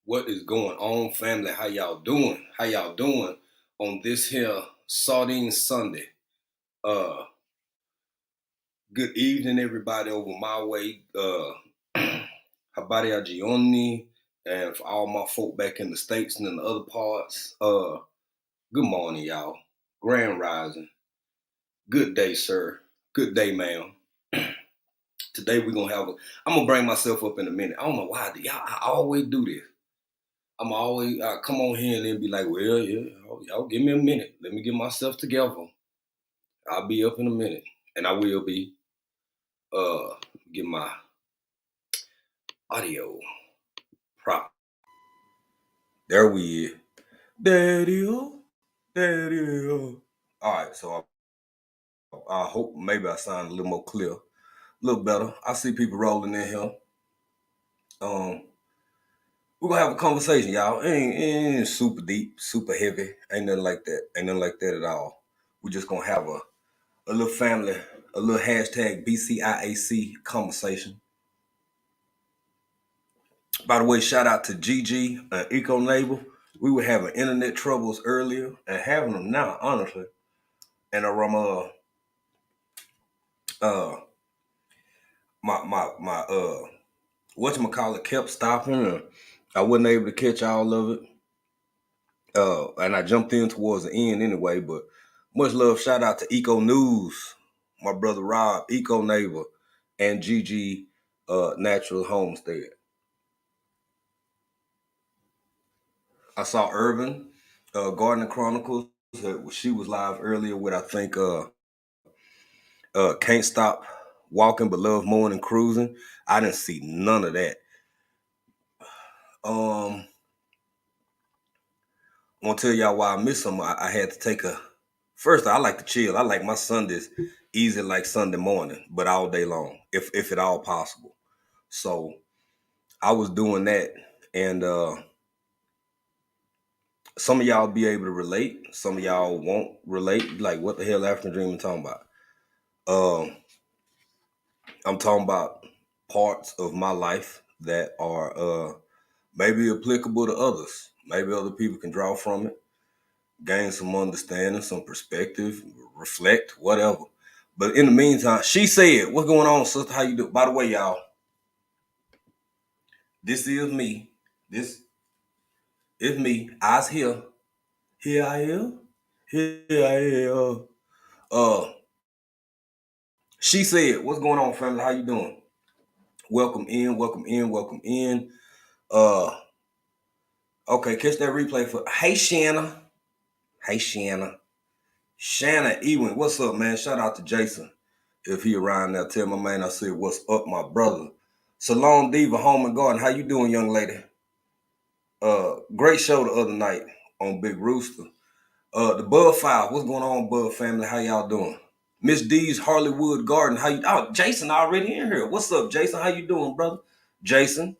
What is going on, family? How y'all doing? How y'all doing on this here Sardine Sunday? Uh, Good evening, everybody over my way. Habari Agioni, and for all my folk back in the States and in the other parts. Good morning, y'all. Grand rising. Good day, sir. Good day, ma'am. Today we're gonna have a. I'm gonna bring myself up in a minute. I don't know why. Y'all, I always do this. I'm always come on here and then be like, well, yeah, y'all give me a minute. Let me get myself together. I'll be up in a minute, and I will be. Uh, get my audio prop. There we is. Daddy-o, daddy-o. All right, so I hope maybe I sound a little more clear, a little better. I see people rolling in here. Um, we're gonna have a conversation, y'all. It ain't super deep, super heavy. Ain't nothing like that. Ain't nothing like that at all. We're just gonna have a little family, a little hashtag BCIAC conversation. By the way, shout out to Gigi, Eco Neighbor. We were having internet troubles earlier and having them now, honestly. And uh my whatchamacallit kept stopping and I wasn't able to catch all of it. And I jumped in towards the end anyway, but much love, shout out to Eco News, my brother Rob, Eco Neighbor, and Gigi Natural Homestead. I saw Urban, Gardening Chronicles. She was live earlier with I think Can't Stop Walking but Love Mowing and Cruising. I didn't see none of that. I'm gonna tell y'all why I missed them. I had to take a first. I like to chill. I like my Sundays easy like Sunday morning, but all day long, if at all possible. So I was doing that, and some of y'all be able to relate. Some of y'all won't relate. Like, what the hell African Dream talking about? Um, I'm talking about parts of my life that are maybe applicable to others. Maybe other people can draw from it, gain some understanding, some perspective, reflect, whatever. But in the meantime, she said, "What's going on, sister? How you do?" By the way, y'all, this is me. This is me. I's here. Here I am. Here I am. Uh, she said, "What's going on, family? How you doing? Welcome in. Welcome in. Welcome in." Uh, okay, catch that replay for. Hey, Shanna. Hey, Shanna. Shanna Ewing. What's up, man? Shout out to Jason. If he around there, tell my man I said, "What's up, my brother?" Salon Diva, Home and Garden. How you doing, young lady? Great show the other night on Big Rooster. The Bud File. What's going on, Bud family? How y'all doing? Miss D's Hollywood Garden. How you? Oh, Jason already in here. What's up, Jason? How you doing, brother? Jason.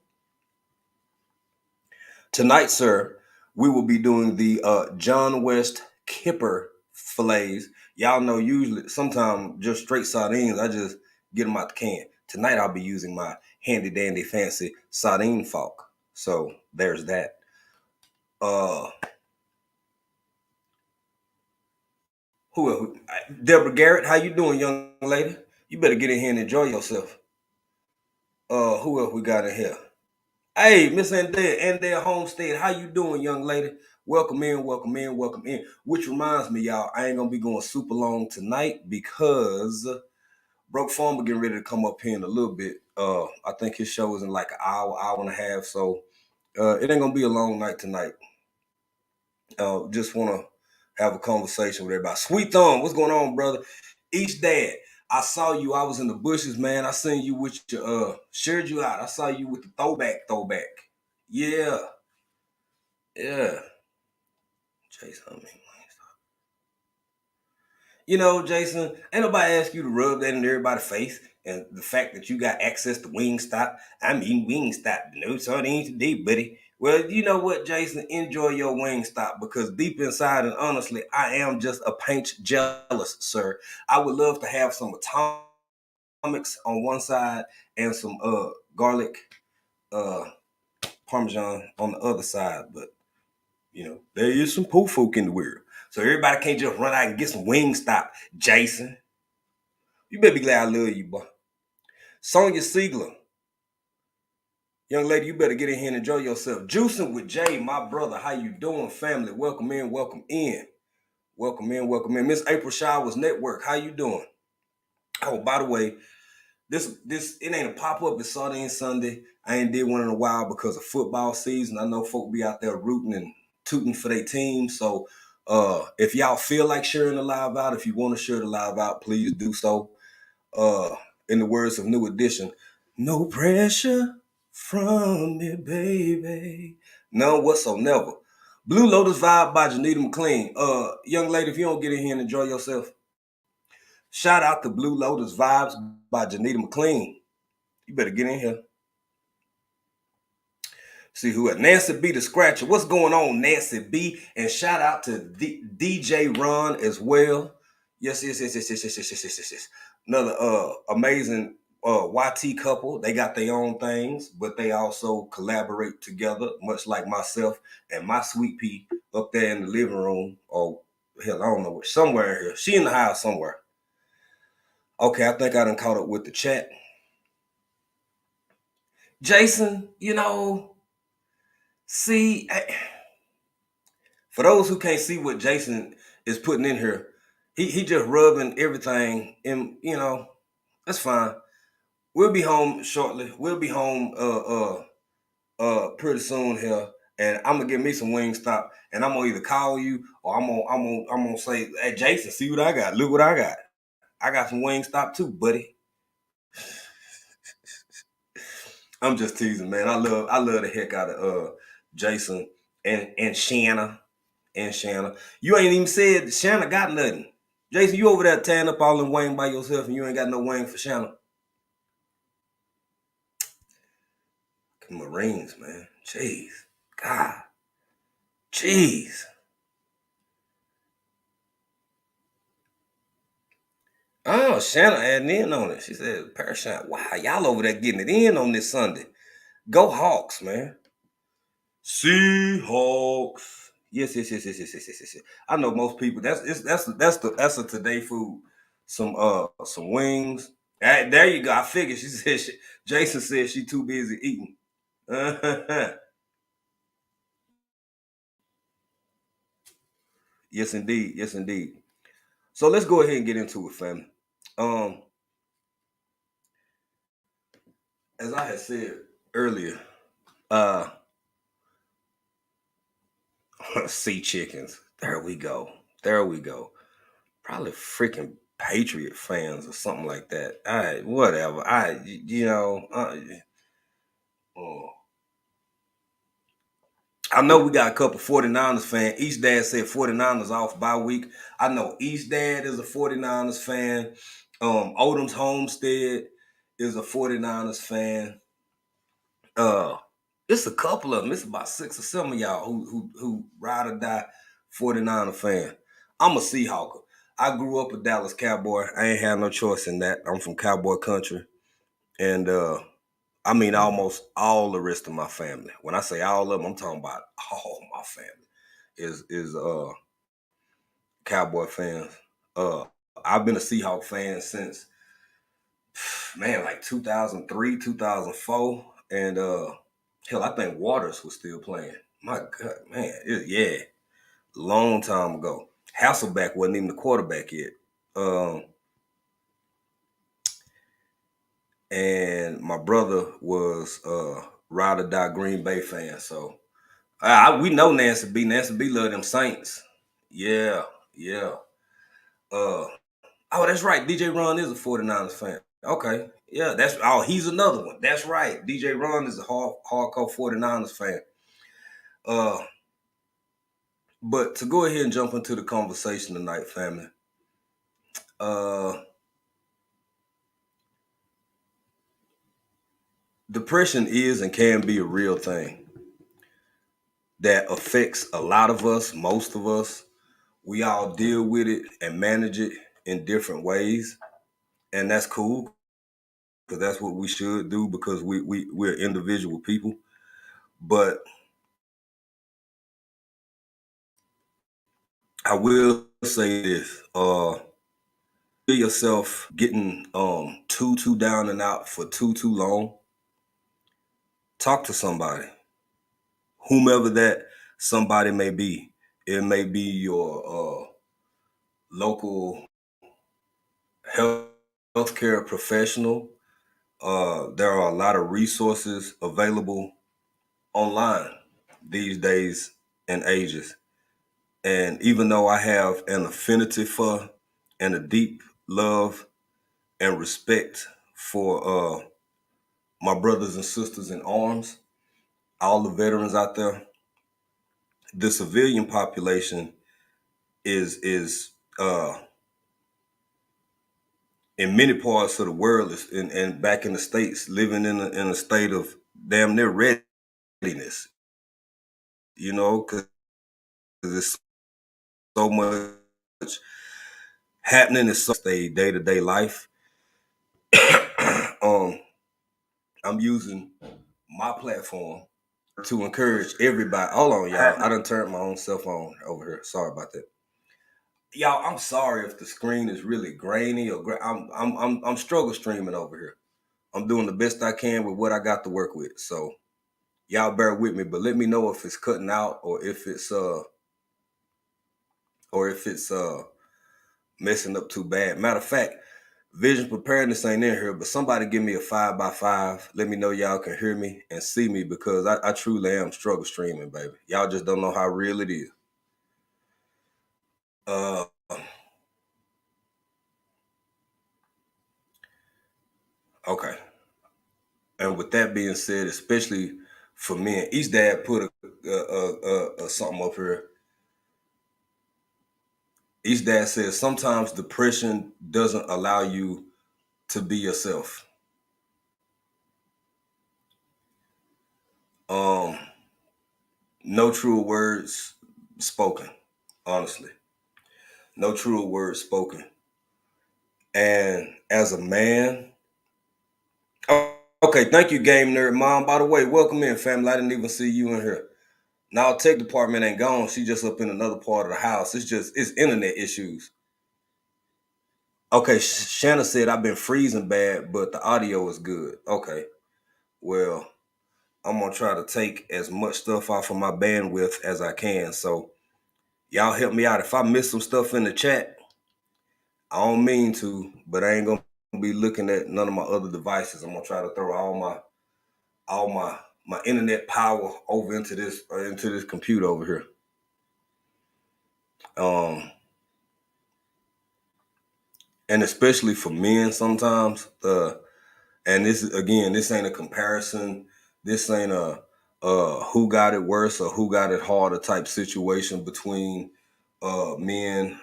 Tonight, sir, we will be doing the John West Kipper fillets. Y'all know usually, sometimes just straight sardines. I just get them out the can. Tonight, I'll be using my handy dandy fancy sardine fork. So there's that. Uh, who else? Deborah Garrett, how you doing, young lady? You better get in here and enjoy yourself. Who else we got in here? Hey, Miss Andea Homestead, how you doing, young lady? Welcome in, welcome in, welcome in. Which reminds me, y'all, I ain't gonna be going super long tonight because Broke Farmer getting ready to come up here in a little bit. I think his show is in like an hour, hour and a half. So it ain't gonna be a long night tonight. Just wanna have a conversation with everybody. Sweet Thumb, what's going on, brother? Each dad. I saw you. I was in the bushes, man. I seen you with your shared you out. I saw you with the throwback. Yeah. Yeah, Jason. I mean, you know, Jason, ain't nobody ask you to rub that in everybody's face. And the fact that you got access to Wingstop, I'm eating Wingstop. No sardines today, buddy. Well, you know what, Jason? Enjoy your Wingstop because deep inside and honestly, I am just a pinch jealous, sir. I would love to have some atomics on one side and some garlic Parmesan on the other side, but there is some poor folk in the world. So everybody can't just run out and get some Wingstop. Jason, you better be glad I love you, boy. Sonia Siegler, young lady, you better get in here and enjoy yourself. Juicing with Jay, my brother. How you doing, family? Welcome in, welcome in. Welcome in, welcome in. Miss April Showers Network, how you doing? Oh, by the way, this it ain't a pop-up, it's Saturday and Sunday. I ain't did one in a while because of football season. I know folk be out there rooting and tooting for their team. So if y'all feel like sharing the live out, if you want to share the live out, please do so. In the words of New Edition, no pressure from me, baby. None whatsoever. Blue Lotus Vibe by Janita McLean. Young lady, if you don't get in here and enjoy yourself, shout out to Blue Lotus Vibes by Janita McLean. You better get in here. See who at Nancy B the Scratcher. What's going on, Nancy B? And shout out to DJ Ron as well. Yes. Another amazing YT couple. They got their own things, but they also collaborate together, much like myself and my sweet pea up there in the living room. Or hell, I don't know, somewhere here. She in the house somewhere. Okay, I think I done caught up with the chat. Jason, see, for those who can't see what Jason is putting in here, he just rubbing everything in, that's fine. We'll be home shortly. We'll be home pretty soon here. And I'm gonna get me some Wingstop, and I'm gonna either call you or I'm gonna say, hey Jason, see what I got. Look what I got. I got some Wingstop too, buddy. I'm just teasing, man. I love the heck out of Jason and Shanna. And Shanna. You ain't even said Shanna got nothing. Jason, you over there tearing up all them wing by yourself and you ain't got no wing for Shanna. Marines, man. Jeez. God. Jeez. Oh, Shanna adding in on it. She said, Parashine, wow, y'all over there getting it in on this Sunday. Go Hawks, man. Seahawks. Yes. I know most people. That's a today food. Some wings. There you go. I figured. She said. Jason said she too busy eating. Yes, indeed. Yes, indeed. So let's go ahead and get into it, family. As I had said earlier, sea chickens. There we go. There we go. Probably freaking Patriot fans or something like that. Whatever. I know we got a couple 49ers fans. Each dad said 49ers off by week. I know each dad is a 49ers fan. Odom's Homestead is a 49ers fan. It's a couple of them. It's about 6 or 7 of y'all who ride or die 49er fan. I'm a Seahawker. I grew up a Dallas Cowboy. I ain't had no choice in that. I'm from Cowboy country. And I mean almost all the rest of my family. When I say all of them, I'm talking about all my family is Cowboy fans. I've been a Seahawk fan since like 2003, 2004. And hell, I think Waters was still playing. My God, man, long time ago. Hasselbeck wasn't even the quarterback yet. And my brother was ride or die Green Bay fan. So we know Nancy B. Nancy B love them Saints. Yeah. Oh, that's right. DJ Ron is a 49ers fan. Okay. Yeah, he's another one. That's right. DJ Ron is a hardcore 49ers fan. But to go ahead and jump into the conversation tonight, family. Depression is and can be a real thing that affects a lot of us, most of us. We all deal with it and manage it in different ways. And that's cool because that's what we should do because we're individual people. But I will say this: feel yourself getting too down and out for too long. Talk to somebody, whomever that somebody may be. It may be your local healthcare professional. There are a lot of resources available online these days and ages. And even though I have an affinity for and a deep love and respect for my brothers and sisters in arms, all the veterans out there, the civilian population is in many parts of the world and back in the States living in a state of damn near readiness, because there's so much happening in so day to day life. um, I'm using my platform to encourage everybody. Hold on, y'all. I done turned my own cell phone over here. Sorry about that. Y'all, I'm sorry if the screen is really grainy or I'm struggle streaming over here. I'm doing the best I can with what I got to work with. So y'all bear with me, but let me know if it's cutting out or if it's messing up too bad. Matter of fact, vision preparedness ain't in here, but somebody give me a 5x5. Let me know y'all can hear me and see me because I truly am struggle streaming, baby. Y'all just don't know how real it is. Uh, okay. And with that being said, especially for men, each dad put a something up here. Each dad says sometimes depression doesn't allow you to be yourself. Um, no truer words spoken, honestly. No truer words spoken. And as a man, oh, okay, thank you, Game Nerd Mom. By the way, welcome in, family. I didn't even see you in here. Now, tech department ain't gone. She just up in another part of the house. It's internet issues. Okay, Shanna said I've been freezing bad, but the audio is good. Okay, well, I'm gonna try to take as much stuff off of my bandwidth as I can. So y'all help me out. If I miss some stuff in the chat, I don't mean to, but I ain't gonna be looking at none of my other devices. I'm gonna try to throw all my internet power over into this computer over here. Um, and especially for men sometimes. And this ain't a comparison. This ain't a who got it worse or who got it harder type situation between men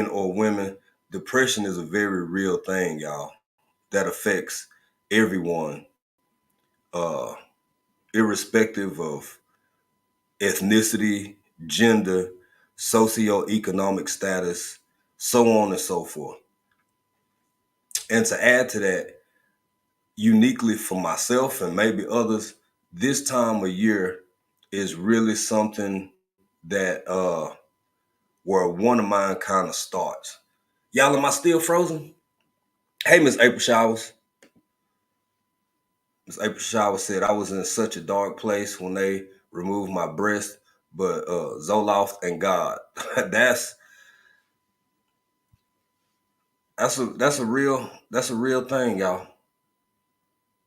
or women. Depression is a very real thing, y'all, that affects everyone, uh, irrespective of ethnicity, gender, socioeconomic status, so on and so forth. And to add to that, uniquely for myself and maybe others, this time of year is really something that where one of mine kind of starts. Y'all, am I still frozen? Hey, Miss April Showers. Miss April Showers said I was in such a dark place when they removed my breast, but Zoloft and God. that's that's a real thing, y'all.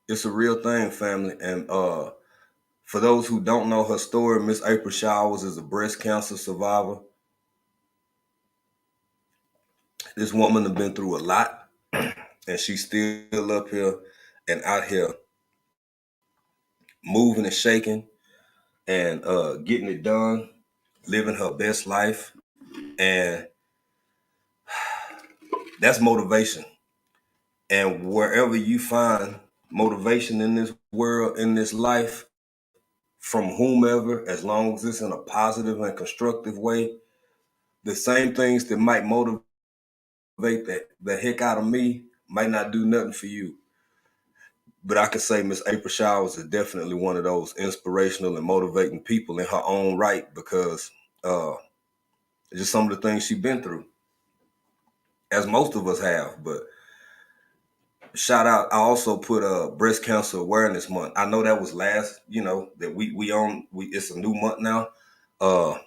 It's a real thing, family. And for those who don't know her story, Miss April Showers is a breast cancer survivor. This woman has been through a lot, and she's still up here and out here moving and shaking and getting it done, living her best life. And that's motivation. And wherever you find motivation in this world, in this life, from whomever, as long as it's in a positive and constructive way, the same things that might motivate the heck out of me might not do nothing for you. But I can say Miss April Showers is definitely one of those inspirational and motivating people in her own right because uh, just some of the things she's been through, as most of us have. But shout out! I also put Breast Cancer Awareness Month. I know that was last, that we it's a new month now. Uh,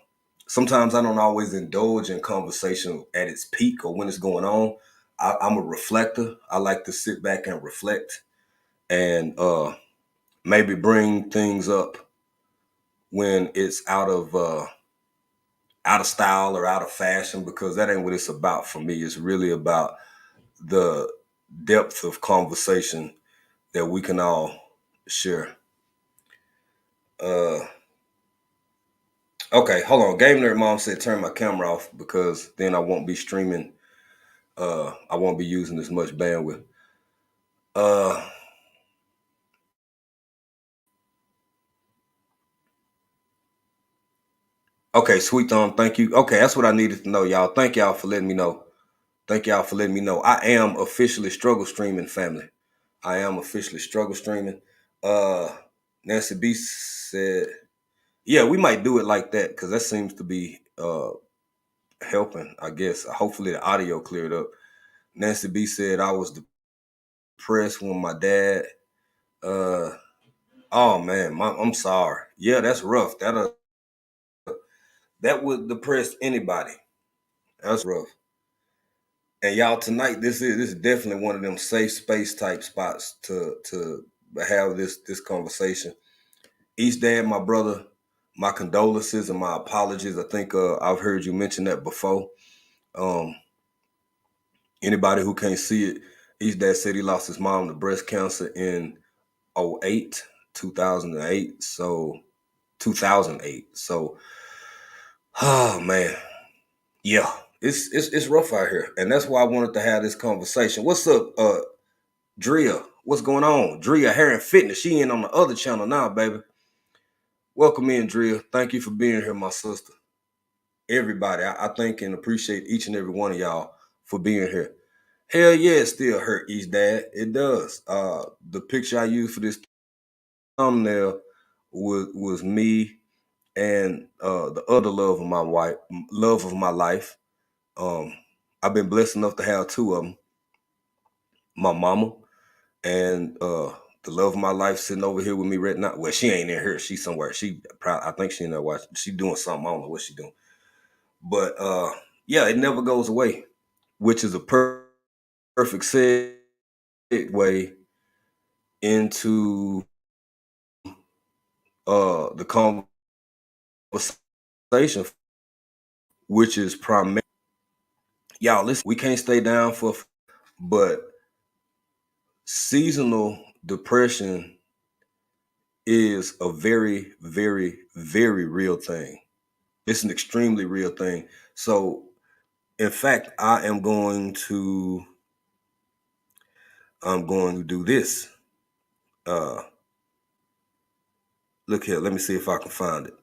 Sometimes I don't always indulge in conversation at its peak or when it's going on. I'm a reflector. I like to sit back and reflect and maybe bring things up when it's out of style or out of fashion, because that ain't what it's about for me. It's really about the depth of conversation that we can all share. Uh, okay, hold on. Game Nerd Mom said turn my camera off because then I won't be streaming. I won't be using as much bandwidth. Uh, okay, Sweet Thumb, thank you. Okay, that's what I needed to know, y'all. Thank y'all for letting me know. Thank y'all for letting me know. I am officially struggle streaming, family. I am officially struggle streaming. Uh, Nancy B said, "Yeah, we might do it like that because that seems to be helping. I guess. Hopefully, the audio cleared up." Nancy B said, "I was depressed when my dad. Uh, oh man, I'm sorry. Yeah, that's rough. That would depress anybody. That's rough. And y'all, tonight this is definitely one of them safe space type spots to have this conversation. East Dad, my brother, my condolences and my apologies. I think I've heard you mention that before. Um, Anybody who can't see it, East Dad said he lost his mom to breast cancer in '08, 2008. So 2008. So, oh man, yeah, it's rough out here, and that's why I wanted to have this conversation. What's up, Drea? What's going on? Drea Hair and Fitness. She in on the other channel now, baby. Welcome in, Drea. Thank you for being here, my sister. Everybody, I thank and appreciate each and every one of y'all for being here. Hell yeah, it still hurt East Dad. It does. The picture I used for this thumbnail was me and the other love of my life. Um, I've been blessed enough to have two of them. My mama and the love of my life sitting over here with me right now. Well, she ain't in here. She's somewhere. I think she in there watching. She doing something. I don't know what she doing. But yeah, it never goes away, which is a perfect segue into the conversation, which is primarily, y'all listen, we can't stay down but seasonal depression is a very, very, very real thing. It's an extremely real thing. So, in fact, I'm going to do this. Uh, Look here. Let me see if I can find it.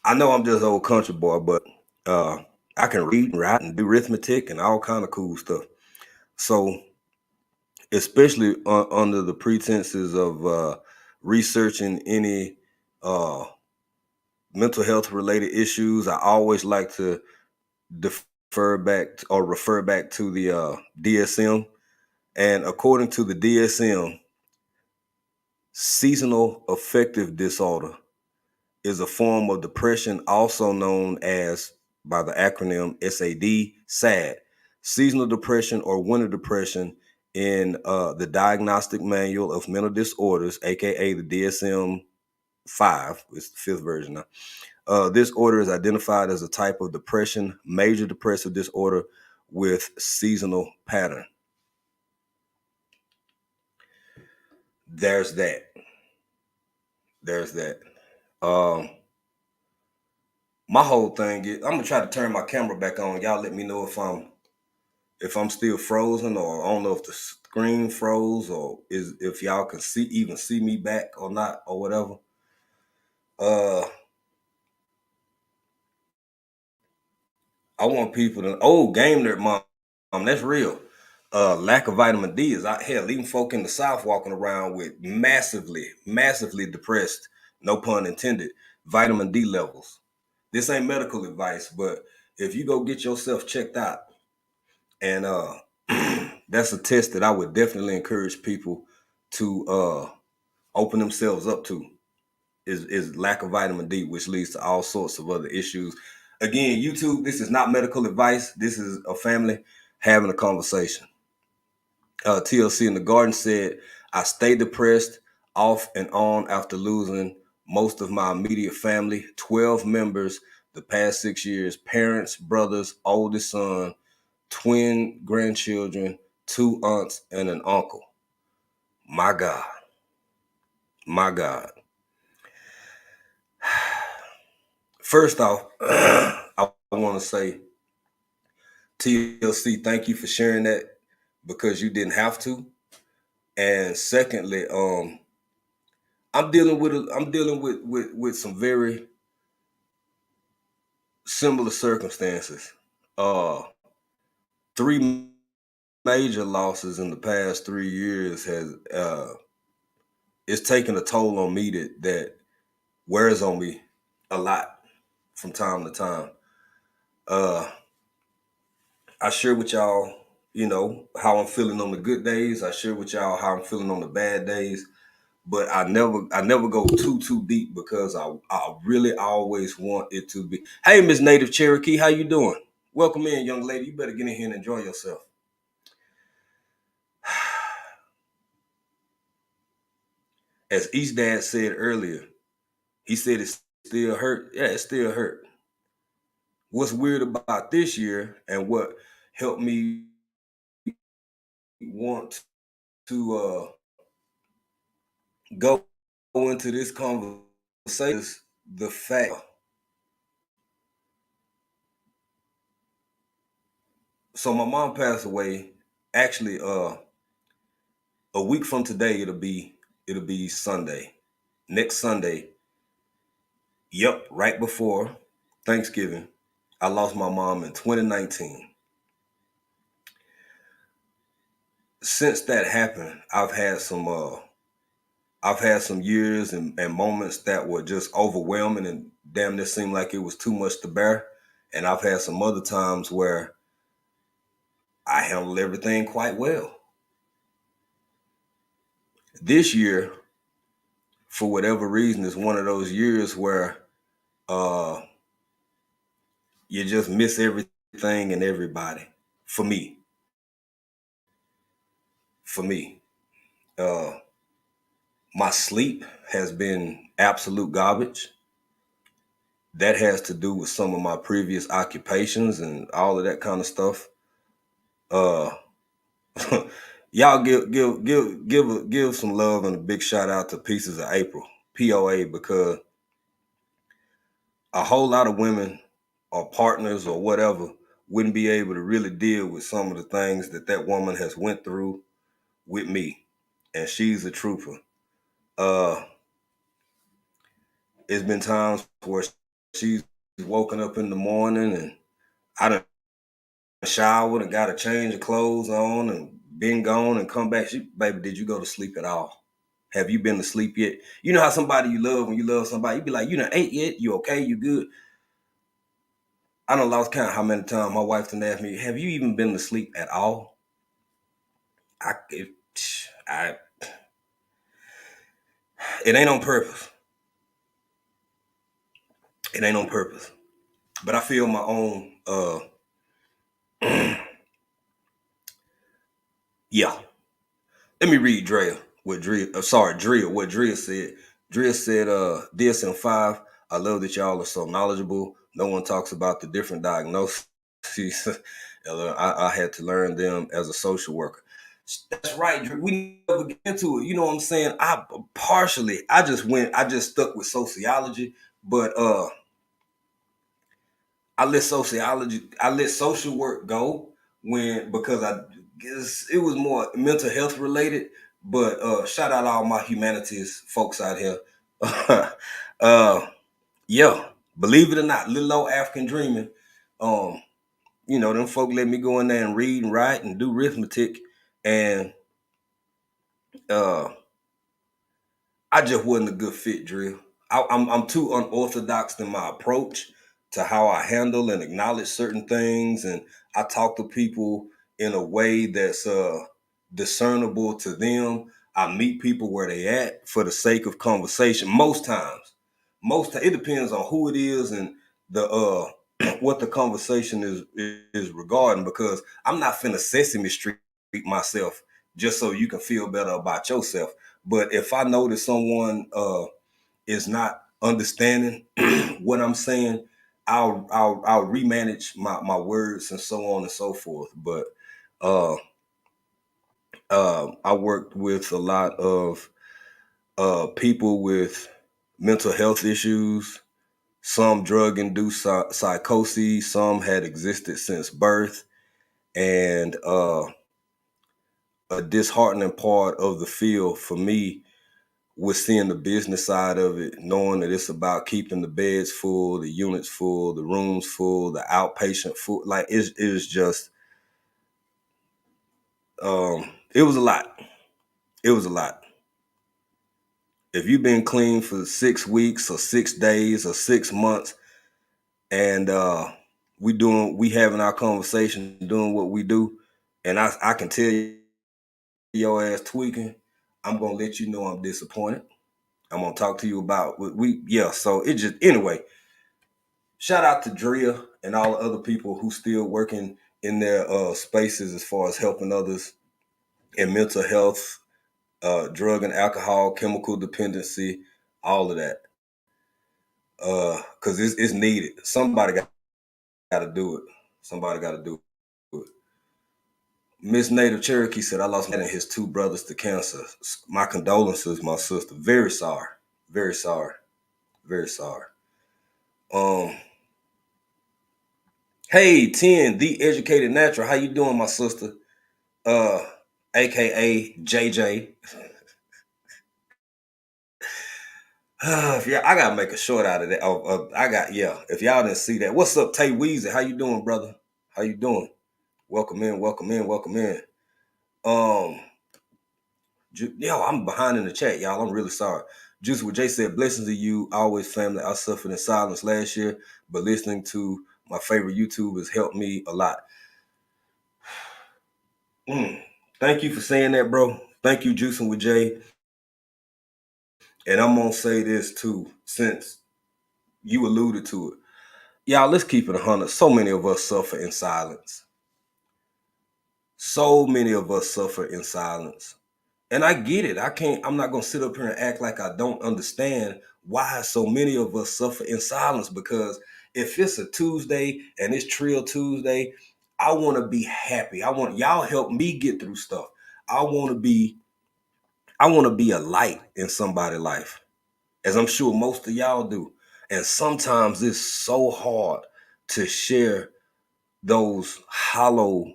I know I'm just old country boy, but uh, I can read and write and do arithmetic and all kind of cool stuff. So, especially under the pretenses of researching any uh, mental health related issues, I always like to defer back or refer back to the DSM. And according to the DSM, seasonal affective disorder is a form of depression, also known as, by the acronym SAD, seasonal depression or winter depression in the Diagnostic Manual of Mental Disorders, aka the DSM-5. It's the fifth version now. This order is identified as a type of depression, major depressive disorder with seasonal pattern. There's that. There's that. Um, my whole thing is I'm gonna try to turn my camera back on. Y'all let me know if I'm still frozen, or I don't know if the screen froze, or is if y'all can see me back or not or whatever. Uh I want people to game nerd mom. That's real. Lack of vitamin D is out. Hell, even folk in the South walking around with massively depressed, no pun intended, vitamin D levels. This ain't medical advice, but if you go get yourself checked out, and that's a test that I would definitely encourage people to open themselves up to, is lack of vitamin D, which leads to all sorts of other issues. Again, YouTube, this is not medical advice. This is a family having a conversation. TLC in the Garden said, I stay depressed off and on after losing most of my immediate family, 12 members the past 6 years, parents, brothers, oldest son, twin grandchildren, two aunts, and an uncle. My God. My God. First off, I want to say, TLC, thank you for sharing that because you didn't have to. And secondly, I'm dealing with some very similar circumstances. Three major losses in the past 3 years has it's taken a toll on me that wears on me a lot from time to time. I share with y'all, how I'm feeling on the good days. I share with y'all how I'm feeling on the bad days. But I never go too deep because I really always want it to be. Hey, Miss Native Cherokee, how you doing? Welcome in, young lady. You better get in here and enjoy yourself. As East Dad said earlier, he said it still hurt. Yeah, it still hurt. What's weird about this year and what helped me want to go into this conversation is the fact. So my mom passed away. Actually, a week from today, it'll be Sunday. Next Sunday. Yep, right before Thanksgiving, I lost my mom in 2019. Since that happened, I've had some years and moments that were just overwhelming and damn near seemed like it was too much to bear. And I've had some other times where I handled everything quite well. This year, for whatever reason, is one of those years where uh, you just miss everything and everybody. For me, for me, uh, my sleep has been absolute garbage. That has to do with some of my previous occupations and all of that kind of stuff. Uh, y'all give some love and a big shout out to Pieces of April, POA, because a whole lot of women or partners or whatever wouldn't be able to really deal with some of the things that woman has went through with me, and she's a trooper. Uh, it's been times where she's woken up in the morning and I done showered and got a change of clothes on and been gone and come back. She, baby, did you go to sleep at all? Have you been to sleep yet? You know how somebody you love, when you love somebody, you be like, you done ate yet? You okay? You good? I done lost count how many times my wife done asked me, have you even been to sleep at all? It, I, it ain't on purpose. It ain't on purpose. But I feel my own, yeah. Let me read Drea. What Drea said. Drea said, DSM-5, I love that y'all are so knowledgeable. No one talks about the different diagnoses. I had to learn them as a social worker. That's right, Drea. We never get into it. You know what I'm saying? I just stuck with sociology, but I let social work go because I guess it was more mental health related. But shout out all my humanities folks out here. uh, yeah, believe it or not, little old African dreaming. Um, them folk let me go in there and read and write and do arithmetic, and uh, I just wasn't a good fit, Drill. I'm too unorthodox in my approach to how I handle and acknowledge certain things, and I talk to people in a way that's discernible to them. I meet people where they at for the sake of conversation. It depends on who it is and the what the conversation is regarding. Because I'm not finna Sesame Street myself just so you can feel better about yourself. But if I know that someone is not understanding what I'm saying, I'll remanage my words and so on and so forth. But uh, I worked with a lot of people with mental health issues, some drug-induced psychoses, some had existed since birth, and a disheartening part of the field for me was seeing the business side of it, knowing that it's about keeping the beds full, the units full, the rooms full, the outpatient full. Like it was just, it was a lot. It was a lot. If you've been clean for 6 weeks or 6 days or 6 months, and we having our conversation, doing what we do, and I can tell you your ass tweaking, I'm gonna let you know I'm disappointed. I'm gonna talk to you about yeah. So it just anyway. Shout out to Drea and all the other people who still working in their spaces as far as helping others in mental health, drug and alcohol, chemical dependency, all of that. Because it's needed. Somebody got to do it. Somebody got to do it. Miss Native Cherokee said, I lost my dad and his two brothers to cancer. My condolences, my sister. Very sorry. Very sorry. Very sorry. Hey, 10, the educated natural. How you doing, my sister? Uh, AKA JJ. Yeah, I gotta make a short out of that. If y'all didn't see that, what's up, Tay Weezy? How you doing, brother? How you doing? Welcome in, welcome in, welcome in. Um, I'm behind in the chat, y'all. I'm really sorry. Juice with Jay said, blessings to you, always family. I suffered in silence last year, but listening to my favorite YouTubers helped me a lot. Thank you for saying that, bro. Thank you, Juicing with Jay. And I'm gonna say this too, since you alluded to it. Y'all, let's keep it 100. So many of us suffer in silence. So many of us suffer in silence. And I get it. I'm not gonna sit up here and act like I don't understand why so many of us suffer in silence. Because if it's a Tuesday and it's Trill Tuesday, I want to be happy. I want y'all help me get through stuff. I want to be a light in somebody's life, as I'm sure most of y'all do. And sometimes it's so hard to share those hollow,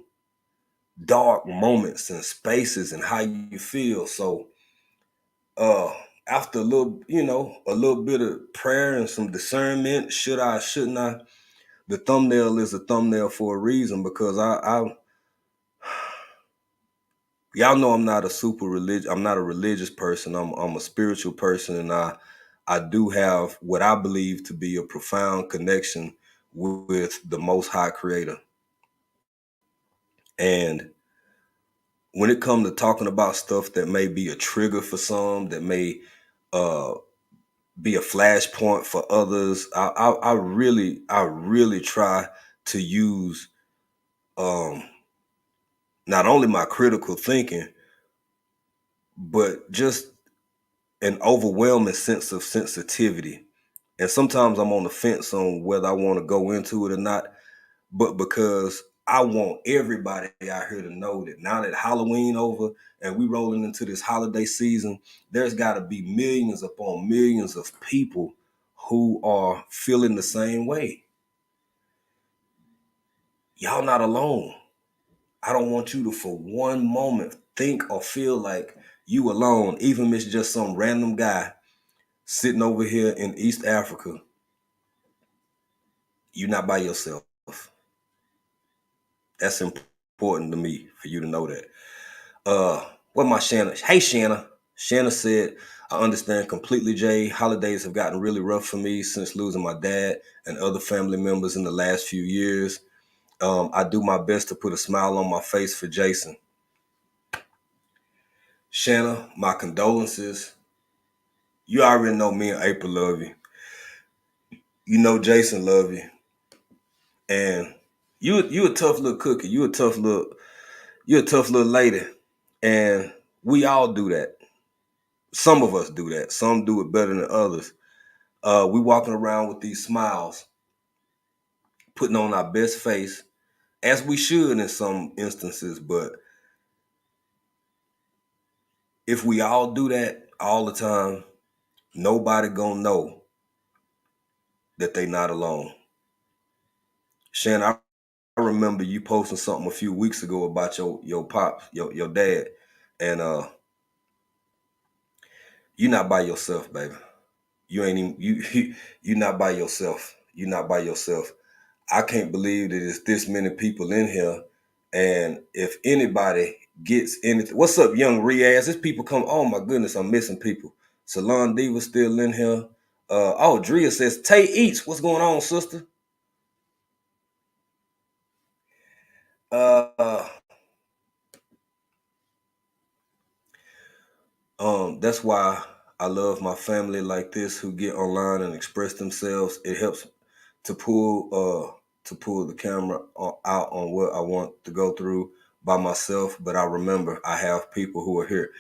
dark moments and spaces and how you feel. So after a little bit of prayer and some discernment, should I, shouldn't I? The thumbnail is a thumbnail for a reason, because I y'all know I'm not a religious person. I'm a spiritual person, and I do have what I believe to be a profound connection with the Most High Creator. And when it comes to talking about stuff that may be a trigger for some, that may uh, be a flashpoint for others, I really try to use not only my critical thinking, but just an overwhelming sense of sensitivity. And sometimes I'm on the fence on whether I want to go into it or not, but because I want everybody out here to know that now that Halloween over and we rolling into this holiday season, there's got to be millions upon millions of people who are feeling the same way. Y'all not alone. I don't want you to for one moment think or feel like you alone, even if it's just some random guy sitting over here in East Africa. You're not by yourself. That's important to me for you to know that. What my Shanna? Hey Shanna. Shanna said, I understand completely, Jay. Holidays have gotten really rough for me since losing my dad and other family members in the last few years. I do my best to put a smile on my face for Jason. Shanna, my condolences. You already know me and April love you. You know Jason love you. And you a tough little cookie. You a tough little lady. And we all do that. Some of us do that. Some do it better than others. We walking around with these smiles, putting on our best face, as we should in some instances. But if we all do that all the time, nobody gonna know that they not alone. Shannon, I remember you posting something a few weeks ago about your pop, your dad, and you're not by yourself, baby. You ain't even you not by yourself. You're not by yourself. I can't believe that it's this many people in here. And if anybody gets anything, what's up, young Riaz? There's people come. Oh my goodness, I'm missing people. Salon D was still in here. Oh, Drea says, Tay Eats. What's going on, sister? Uh, that's why I love my family like this who get online and express themselves. It helps to pull the camera out on what I want to go through by myself. But I remember I have people who are here.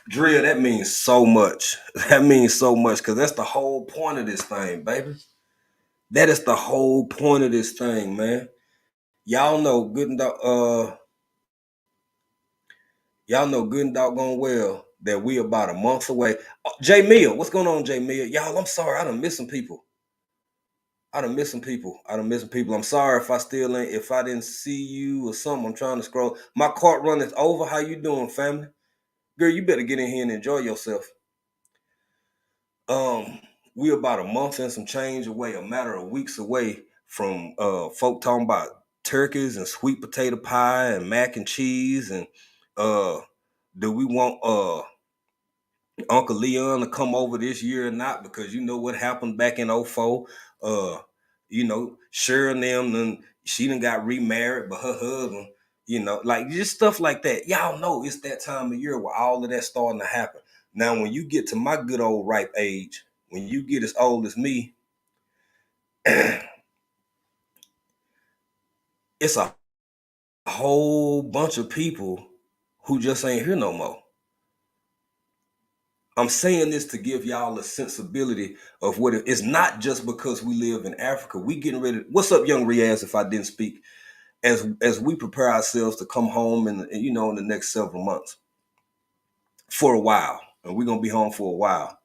Drea, that means so much. That means so much because that's the whole point of this thing, baby. That is the whole point of this thing, man. Y'all know good and y'all know good and doggone well that we about a month away. Jay Mia, what's going on, Jay Mia? Y'all, I'm sorry, I done missed some people. I done missed some people. I'm sorry if I still ain't, if I didn't see you or something. I'm trying to scroll. My cart run is over. How you doing, family? Girl, you better get in here and enjoy yourself. Um, we about a month and some change away, a matter of weeks away from folk talking about turkeys and sweet potato pie and mac and cheese and uh do we want Uncle Leon to come over this year or not? Because you know what happened back in '04. Sure and them, and she done got remarried, but her husband, like just stuff like that. Y'all know it's that time of year where all of that's starting to happen. Now, when you get to my good old ripe age, when you get as old as me, it's a whole bunch of people who just ain't here no more. I'm saying this to give y'all a sensibility of what it's not just because we live in Africa. We getting ready. What's up, young Riaz? If I didn't speak, as we prepare ourselves to come home in the next several months for a while, and we're gonna be home for a while.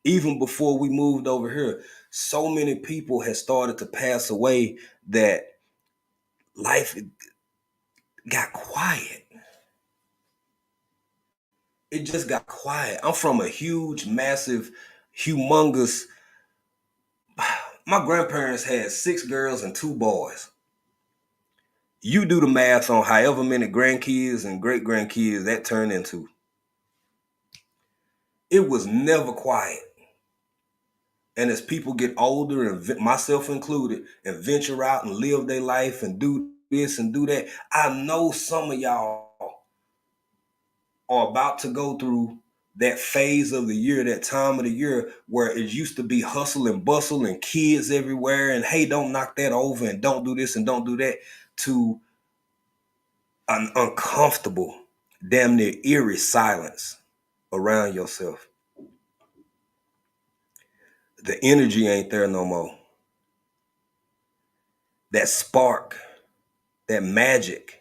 Even before we moved over here, so many people had started to pass away that life got quiet. It just got quiet. I'm from a huge, massive, humongous. My grandparents had 6 girls and 2 boys. You do the math on however many grandkids and great grandkids that turned into. It was never quiet. And as people get older, and myself included, and venture out and live their life and do this and do that, I know some of y'all are about to go through that phase of the year, that time of the year where it used to be hustle and bustle and kids everywhere and hey, don't knock that over and don't do this and don't do that, to an uncomfortable, damn near eerie silence around yourself. The energy ain't there no more. That spark, that magic,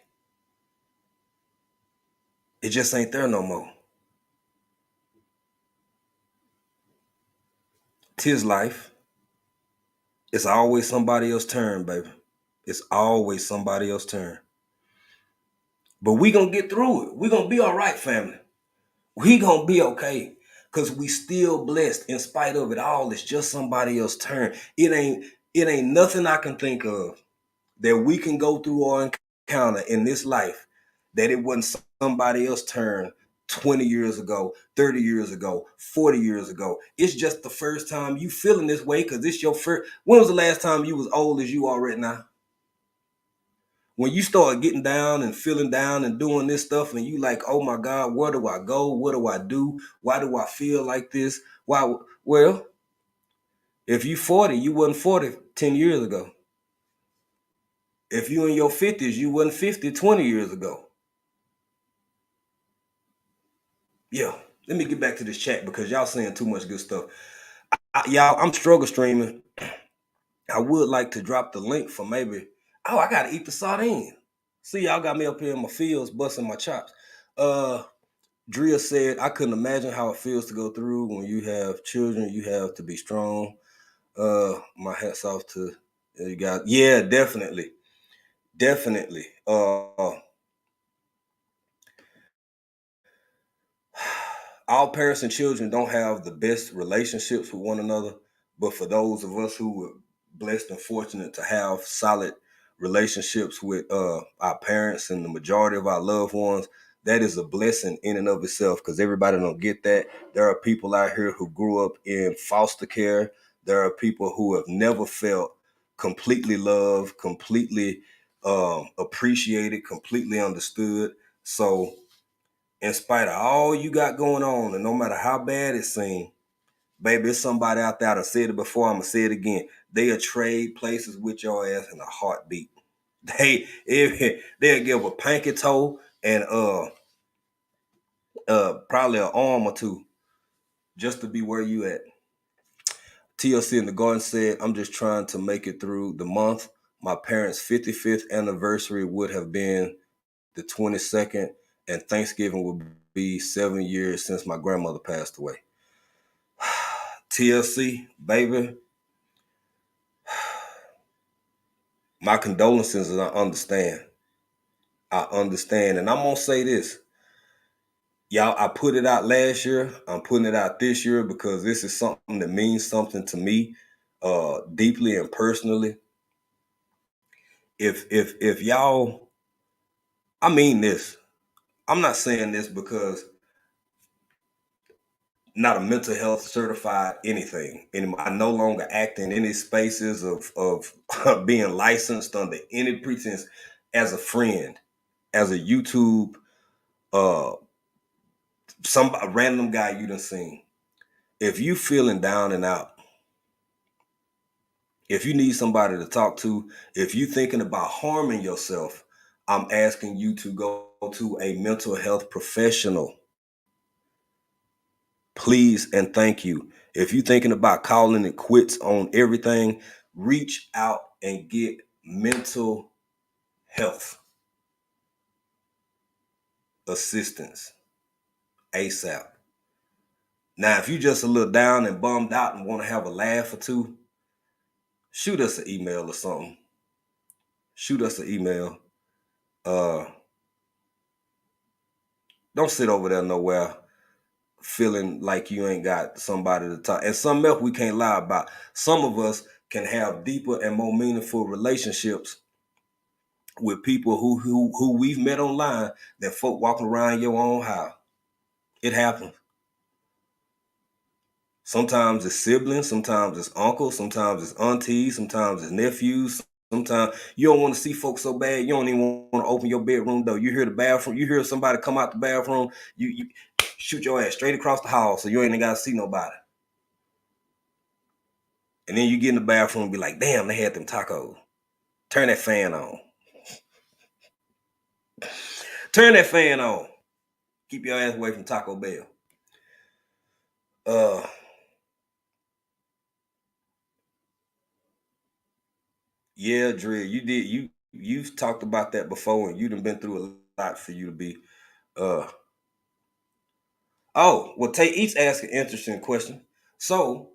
it just ain't there no more. 'Tis life. It's always somebody else's turn, baby. It's always somebody else's turn. But we gonna get through it. We gonna be all right, family. We gonna be okay. Cause we still blessed in spite of it all. It's just somebody else's turn. It ain't nothing I can think of that we can go through or encounter in this life that it wasn't somebody else turn 20 years ago, 30 years ago, 40 years ago. It's just the first time you feeling this way because it's your first. When was the last time you was old as you are right now? When you start getting down and feeling down and doing this stuff and you like, oh my God, where do I go? What do I do? Why do I feel like this? Why? Well, if you 40, you wasn't 40 10 years ago. If you in your 50s, you wasn't 50 20 years ago. Yeah, let me get back to this chat because y'all saying too much good stuff. Y'all, I'm struggle streaming. I would like to drop the link for maybe. Oh, I gotta eat the sardine. See, y'all got me up here in my fields busting my chops. Drea said, I couldn't imagine how it feels to go through when you have children. You have to be strong. My hats off to you guys. Yeah, definitely. Definitely. All parents and children don't have the best relationships with one another, but for those of us who were blessed and fortunate to have solid relationships with our parents and the majority of our loved ones, that is a blessing in and of itself because everybody don't get that. There are people out here who grew up in foster care. There are people who have never felt completely loved, completely appreciated, completely understood. So in spite of all you got going on, and no matter how bad it seems, baby, it's somebody out there that said it before. I'm gonna say it again. They'll trade places with your ass in a heartbeat. They'll give a pinky toe and probably an arm or two just to be where you at. TLC in the garden said, I'm just trying to make it through the month. My parents' 55th anniversary would have been the 22nd, and Thanksgiving will be 7 years since my grandmother passed away. TLC, baby, my condolences, and I understand. I understand. And I'm going to say this. Y'all, I put it out last year. I'm putting it out this year because this is something that means something to me deeply and personally. If y'all, I mean this. I'm not saying this because not a mental health certified anything. And I no longer act in any spaces of being licensed under any pretense as a friend, as a YouTube, some random guy you done seen. If you feeling down and out, if you need somebody to talk to, if you thinking about harming yourself, I'm asking you to go to a mental health professional. Please and thank you. If you're thinking about calling it quits on everything, reach out and get mental health assistance ASAP. Now, if you just a little down and bummed out and want to have a laugh or two, shoot us an email or something. Shoot us an email. Don't sit over there nowhere feeling like you ain't got somebody to talk. And something else we can't lie about. Some of us can have deeper and more meaningful relationships with people who we've met online than folk walking around your own house. It happens. Sometimes it's siblings, sometimes it's uncles, sometimes it's aunties, sometimes it's nephews. Sometimes you don't want to see folks so bad, you don't even want to open your bedroom door. You hear the bathroom, you hear somebody come out the bathroom, you shoot your ass straight across the hall so you ain't got to see nobody. And then you get in the bathroom and be like, damn, they had them tacos. Turn that fan on. Turn that fan on. Keep your ass away from Taco Bell. Yeah, Dre, you've talked about that before, and you've been through a lot for you to be. Uh, oh, well, Tay Eats asked an interesting question. So,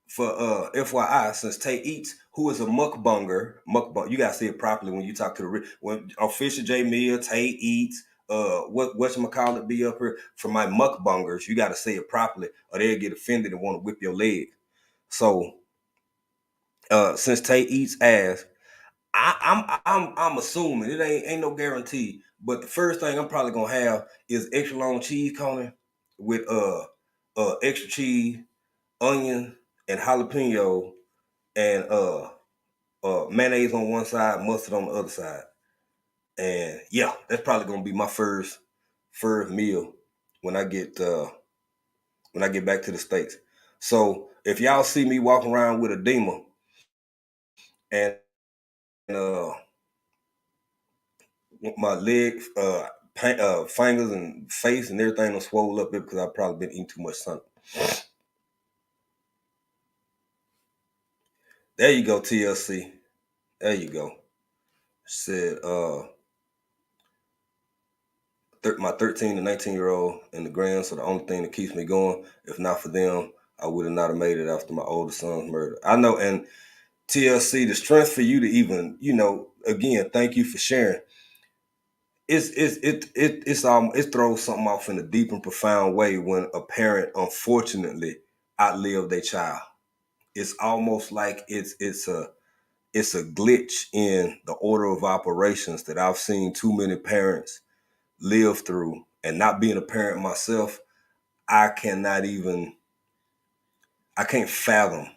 for FYI, since Tay Eats, who is a you gotta say it properly when you talk to when official J Mill, Tay Eats, whatchamacallit be up here for my mukbangers, you gotta say it properly, or they'll get offended and want to whip your leg. So, since Tay Eats asked, I'm assuming it ain't no guarantee, but the first thing I'm probably gonna have is extra long cheese cone with extra cheese, onion, and jalapeno, and mayonnaise on one side, mustard on the other side. And yeah, that's probably gonna be my first meal when I get back to the States. So if y'all see me walking around with edema and uh my legs, fingers and face and everything will swole up because I've probably been eating too much something. There you go, TLC. There you go. Said my 13 to 19-year-old and the grands are the only thing that keeps me going. If not for them, I would have not have made it after my oldest son's murder. I know, and TLC, the strength for you to even, again, thank you for sharing. It throws something off in a deep and profound way when a parent unfortunately outlived their child. It's almost like it's a glitch in the order of operations that I've seen too many parents live through. And not being a parent myself, I cannot even I can't fathom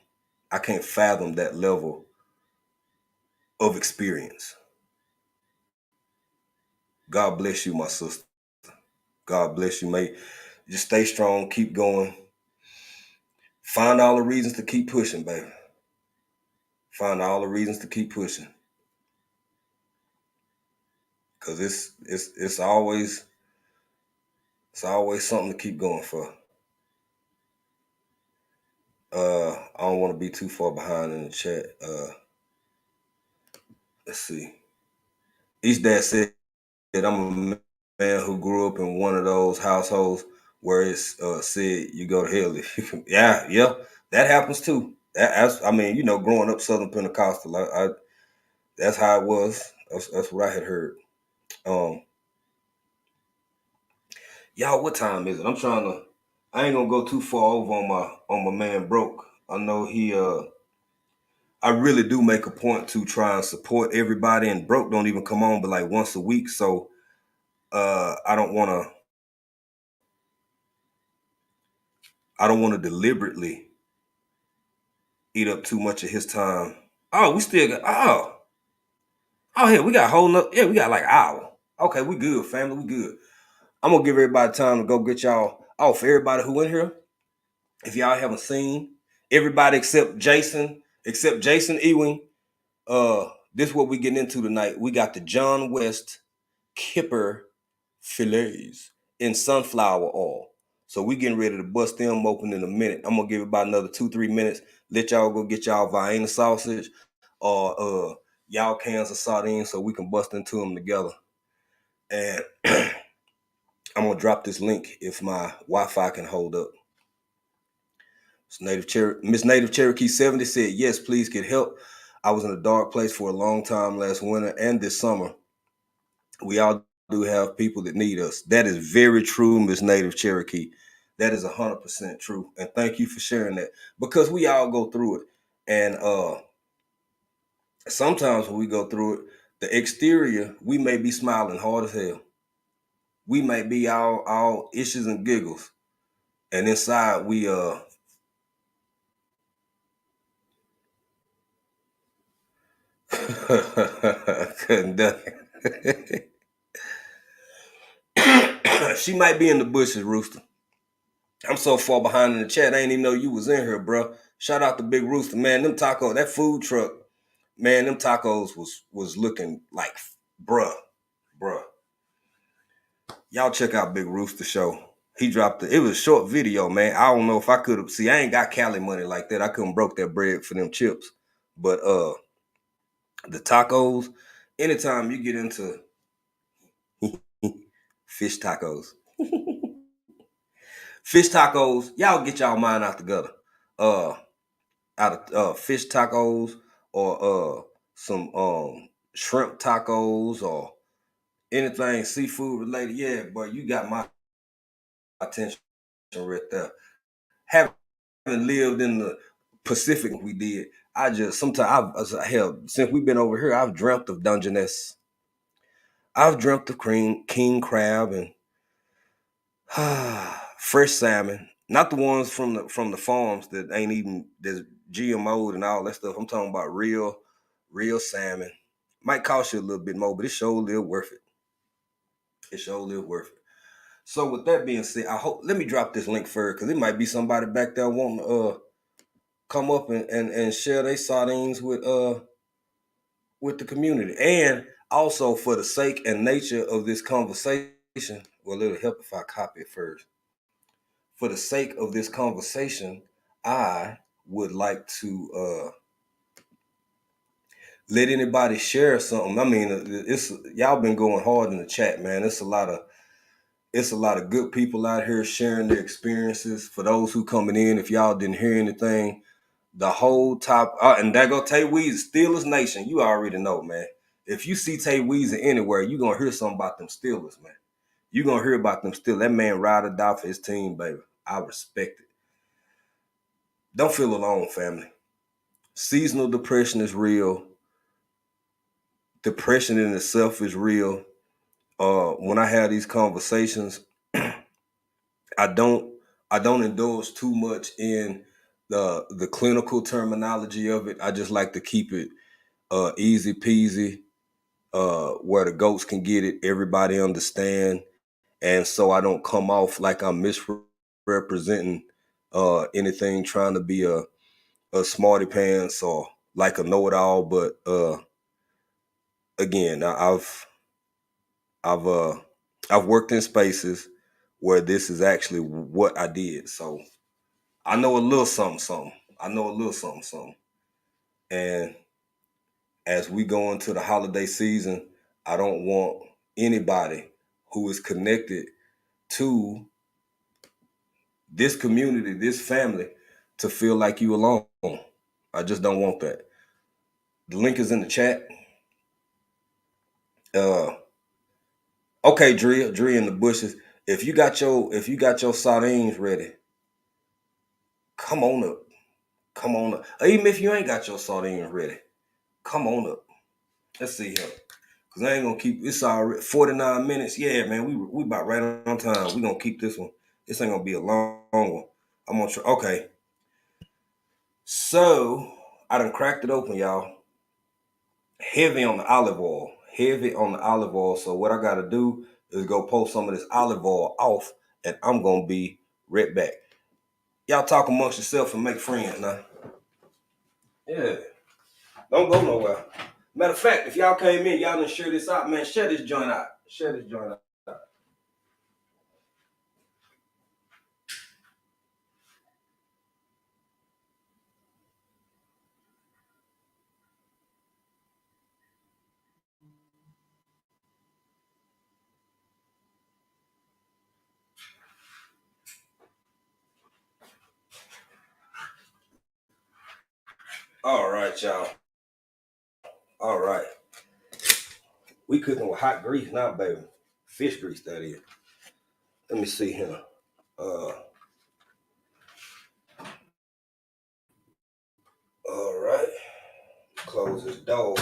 I can't fathom that level of experience. God bless you, my sister. God bless you, mate. Just stay strong, keep going. Find all the reasons to keep pushing, baby. Find all the reasons to keep pushing. Cause it's always something to keep going for. I don't want to be too far behind in the chat. Let's see. Each dad said I'm a man who grew up in one of those households where it's said you go to hell if you can. Yeah, that happens too. Growing up Southern Pentecostal, that's how it was. That's what I had heard. Um, y'all, what time is it? I ain't gonna go too far over on my man broke. I know I really do make a point to try and support everybody, and broke don't even come on but like once a week. So I don't wanna deliberately eat up too much of his time. Oh, we still got here, we got a whole nother, yeah, we got like an hour. Okay, we good, family, we good. I'm gonna give everybody time to go get y'all. Oh, for everybody who in here, if y'all haven't seen, everybody except Jason Ewing, this is what we getting into tonight. We got the John West kipper fillets in sunflower oil. So we getting ready to bust them open in a minute. I'm gonna give it about another 2-3 minutes. Let y'all go get y'all Vienna sausage or y'all cans of sardines so we can bust into them together. And I'm gonna drop this link if my Wi-Fi can hold up. Miss Native Cherokee 70 said, yes, please get help. I was in a dark place for a long time last winter and this summer. We all do have people that need us. That is very true, Miss Native Cherokee. That is 100% true. And thank you for sharing that, because we all go through it. And sometimes when we go through it, the exterior, we may be smiling hard as hell. We may be all issues and giggles. And inside we couldn't do it. She might be in the bushes, Rooster. I'm so far behind in the chat, I ain't even know you was in here, bro. Shout out to Big Rooster, man. Them tacos, that food truck, man, them tacos was looking like, bruh. Y'all check out Big Rooster show. He dropped it. It was a short video, man. I don't know if I could have. See, I ain't got Cali money like that. I couldn't broke that bread for them chips. But the tacos, anytime you get into fish tacos, y'all get y'all mind out together. Out of fish tacos or some shrimp tacos or anything seafood related. Yeah, but you got my attention right there. Having lived in the Pacific, we did. I just sometimes hell since we've been over here, I've dreamt of Dungeness. I've dreamt of king crab and fresh salmon, not the ones from the farms that ain't even there's GMO'd and all that stuff. I'm talking about real salmon. Might cost you a little bit more, but it sure live worth it. It sure live worth it. So with that being said, I hope let me drop this link first because it might be somebody back there wanting to come up and share their sardines with the community. And also for the sake and nature of this conversation, well, it'll help if I copy it first. For the sake of this conversation, I would like to let anybody share something. I mean, it's y'all been going hard in the chat, man. It's a lot of good people out here sharing their experiences. For those who coming in, if y'all didn't hear anything, the whole top and there go Tay Weezy, Steelers Nation. You already know, man. If you see Tay Weezy anywhere, you gonna hear something about them Steelers, man. You gonna hear about them Steelers. That man ride or die for his team, baby. I respect it. Don't feel alone, family. Seasonal depression is real. Depression in itself is real. When I have these conversations, I don't I don't indulge too much in the clinical terminology of it. I just like to keep it easy peasy, where the goats can get it, everybody understand, and so I don't come off like I'm misrepresenting anything, trying to be a smarty pants or like a know it all. But again, I've uh, I've worked in spaces where this is actually what I did, so I know a little something, something. I know a little something, something. And as we go into the holiday season, I don't want anybody who is connected to this community, this family, to feel like you alone. I just don't want that. The link is in the chat. Uh, okay, Drea in the bushes. If you got your sardines ready, come on up. Come on up. Or even if you ain't got your sardines ready, come on up. Let's see here. Cause I ain't gonna keep it's already 49 minutes. Yeah, man, we about right on time. We gonna keep this one. This ain't gonna be a long one. I'm gonna try. Okay. So I done cracked it open, y'all. Heavy on the olive oil. Heavy on the olive oil. So what I gotta do is go pull some of this olive oil off, and I'm gonna be right back. Y'all talk amongst yourself and make friends now. Yeah. Don't go nowhere. Matter of fact, if y'all came in, y'all done share this out, man. Share this joint out. Share this joint out. All right, y'all. All right. We cooking with hot grease now, baby. Fish grease, that is. Let me see here. Uh, all right. Close this door.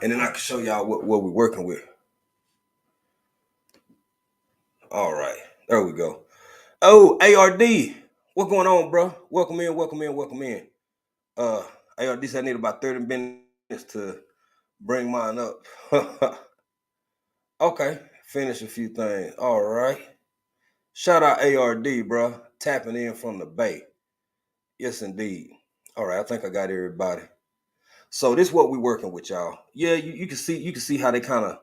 And then I can show y'all what we're working with. All right. There we go. Oh, ARD. What's going on, bro? Welcome in, welcome in, welcome in. Uh, ARD said I need about 30 minutes to bring mine up. Okay. Finish a few things. All right. Shout out ARD, bro. Tapping in from the Bay. Yes, indeed. All right. I think I got everybody. So this is what we working with, y'all. Yeah, you can see how they got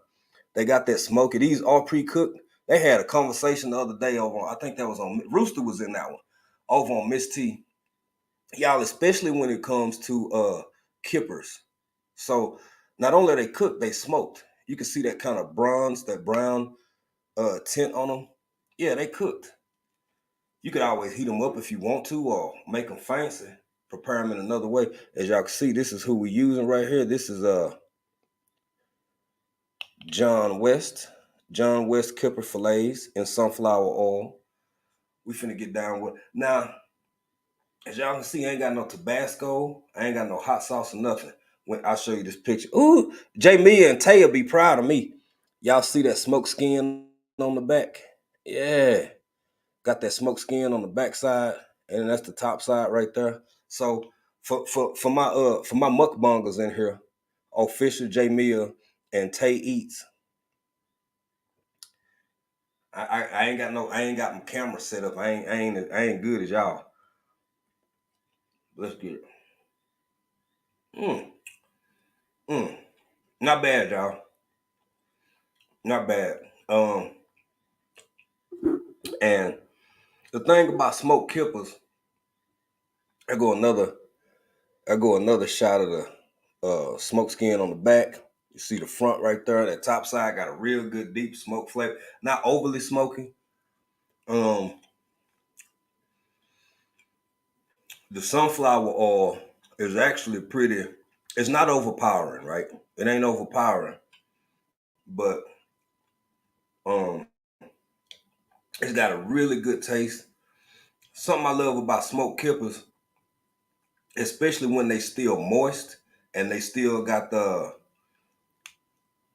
that smoky. These all pre-cooked. They had a conversation the other day over on, I think that was on Rooster was in that one, over on Miss T. Y'all, especially when it comes to kippers. So not only are they cooked, they smoked. You can see that kind of bronze, that brown tint on them. Yeah, they cooked. You could always heat them up if you want to, or make them fancy. Prepare them in another way. As y'all can see, this is who we're using right here. This is John West. John West kipper fillets in sunflower oil. We finna get down with now. As y'all can see, I ain't got no Tabasco. I ain't got no hot sauce or nothing. When I'll show you this picture. Ooh, J Mia and Taya be proud of me. Y'all see that smoked skin on the back? Yeah. Got that smoked skin on the back side, and that's the top side right there. So for my mukbangers in here, official J Mia and Tay Eats. I ain't got my camera set up. I ain't good as y'all. Let's get it. Mm, mm. Not bad, y'all. Not bad. And the thing about smoked kippers, I go another shot of the smoked skin on the back. You see the front right there. That top side got a real good deep smoke flavor. Not overly smoky. Um, the sunflower oil is actually pretty. It's not overpowering, right? It ain't overpowering, but um, it's got a really good taste. Something I love about smoked kippers, especially when they still moist and they still got the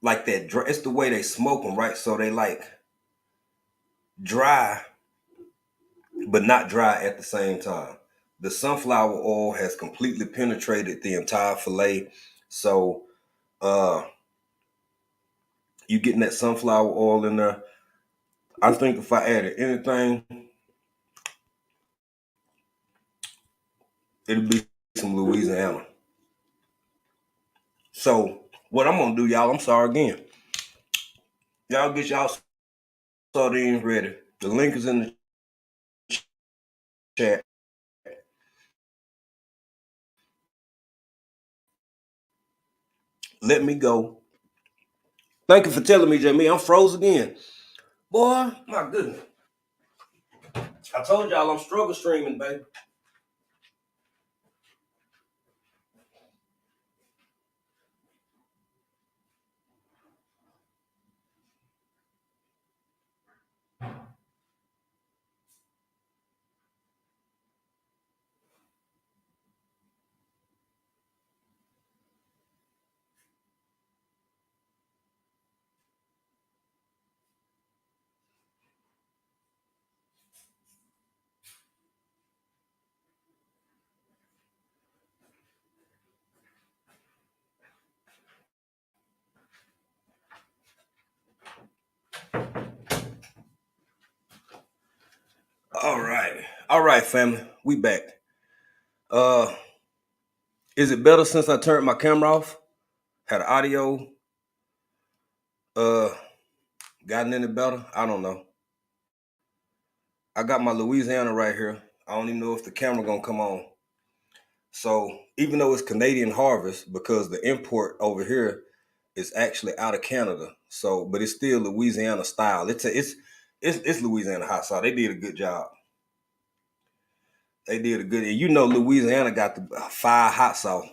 like that dry. It's the way they smoke them, right? So they like dry, but not dry at the same time. The sunflower oil has completely penetrated the entire fillet, so uh, you getting that sunflower oil in there. I think if I added anything, it'd be some Louisiana. So what I'm gonna do, y'all? I'm sorry again. Y'all get y'all sardines ready. The link is in the chat. Let me go. Thank you for telling me, Jamie. I'm froze again. Boy, my goodness. I told y'all I'm struggle streaming, baby. All right. All right, family. We back. Uh is it better since I turned my camera off? Had audio uh gotten any better? I don't know. I got my Louisiana right here. I don't even know if the camera gonna come on. So even though it's Canadian harvest, because the import over here is actually out of Canada. So, but it's still Louisiana style. It's Louisiana hot sauce. They did a good job. They did a good. And you know, Louisiana got the fire hot sauce.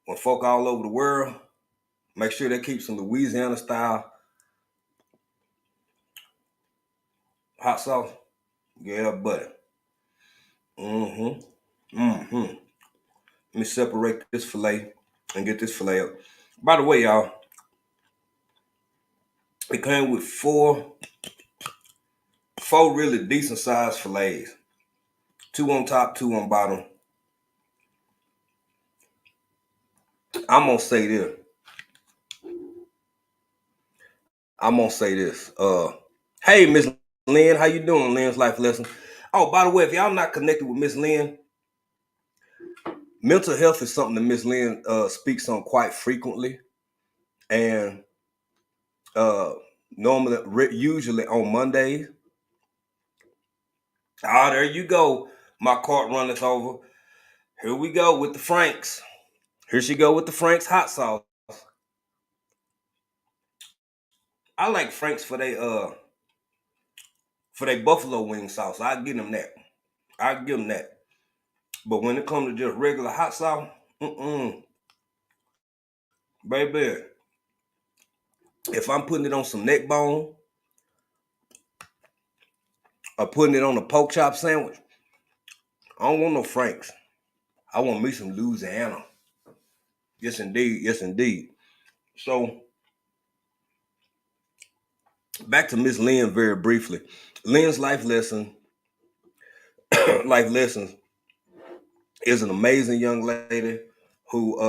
When folk all over the world, make sure they keep some Louisiana style hot sauce. Yeah, buddy. Mm-hmm. Mm-hmm. Let me separate this fillet and get this fillet up. By the way, y'all, it came with four really decent sized fillets. Two on top, two on bottom. I'm gonna say this. I'm gonna say this. Hey, Miss Lynn, how you doing? Lynn's Life Lesson. Oh, by the way, if y'all not connected with Miss Lynn, mental health is something that Miss Lynn speaks on quite frequently, and uh, usually on Mondays. Ah, there you go. My cart runneth over. Here we go with the Franks. Here she go with the Frank's hot sauce. I like Frank's for they buffalo wing sauce. I give them that. I give them that. But when it comes to just regular hot sauce, baby, if I'm putting it on some neck bone or putting it on a pork chop sandwich, I don't want no Franks. I want me some Louisiana. Yes, indeed. Yes, indeed. So back to Miss Lynn very briefly. Lynn's life lessons is an amazing young lady who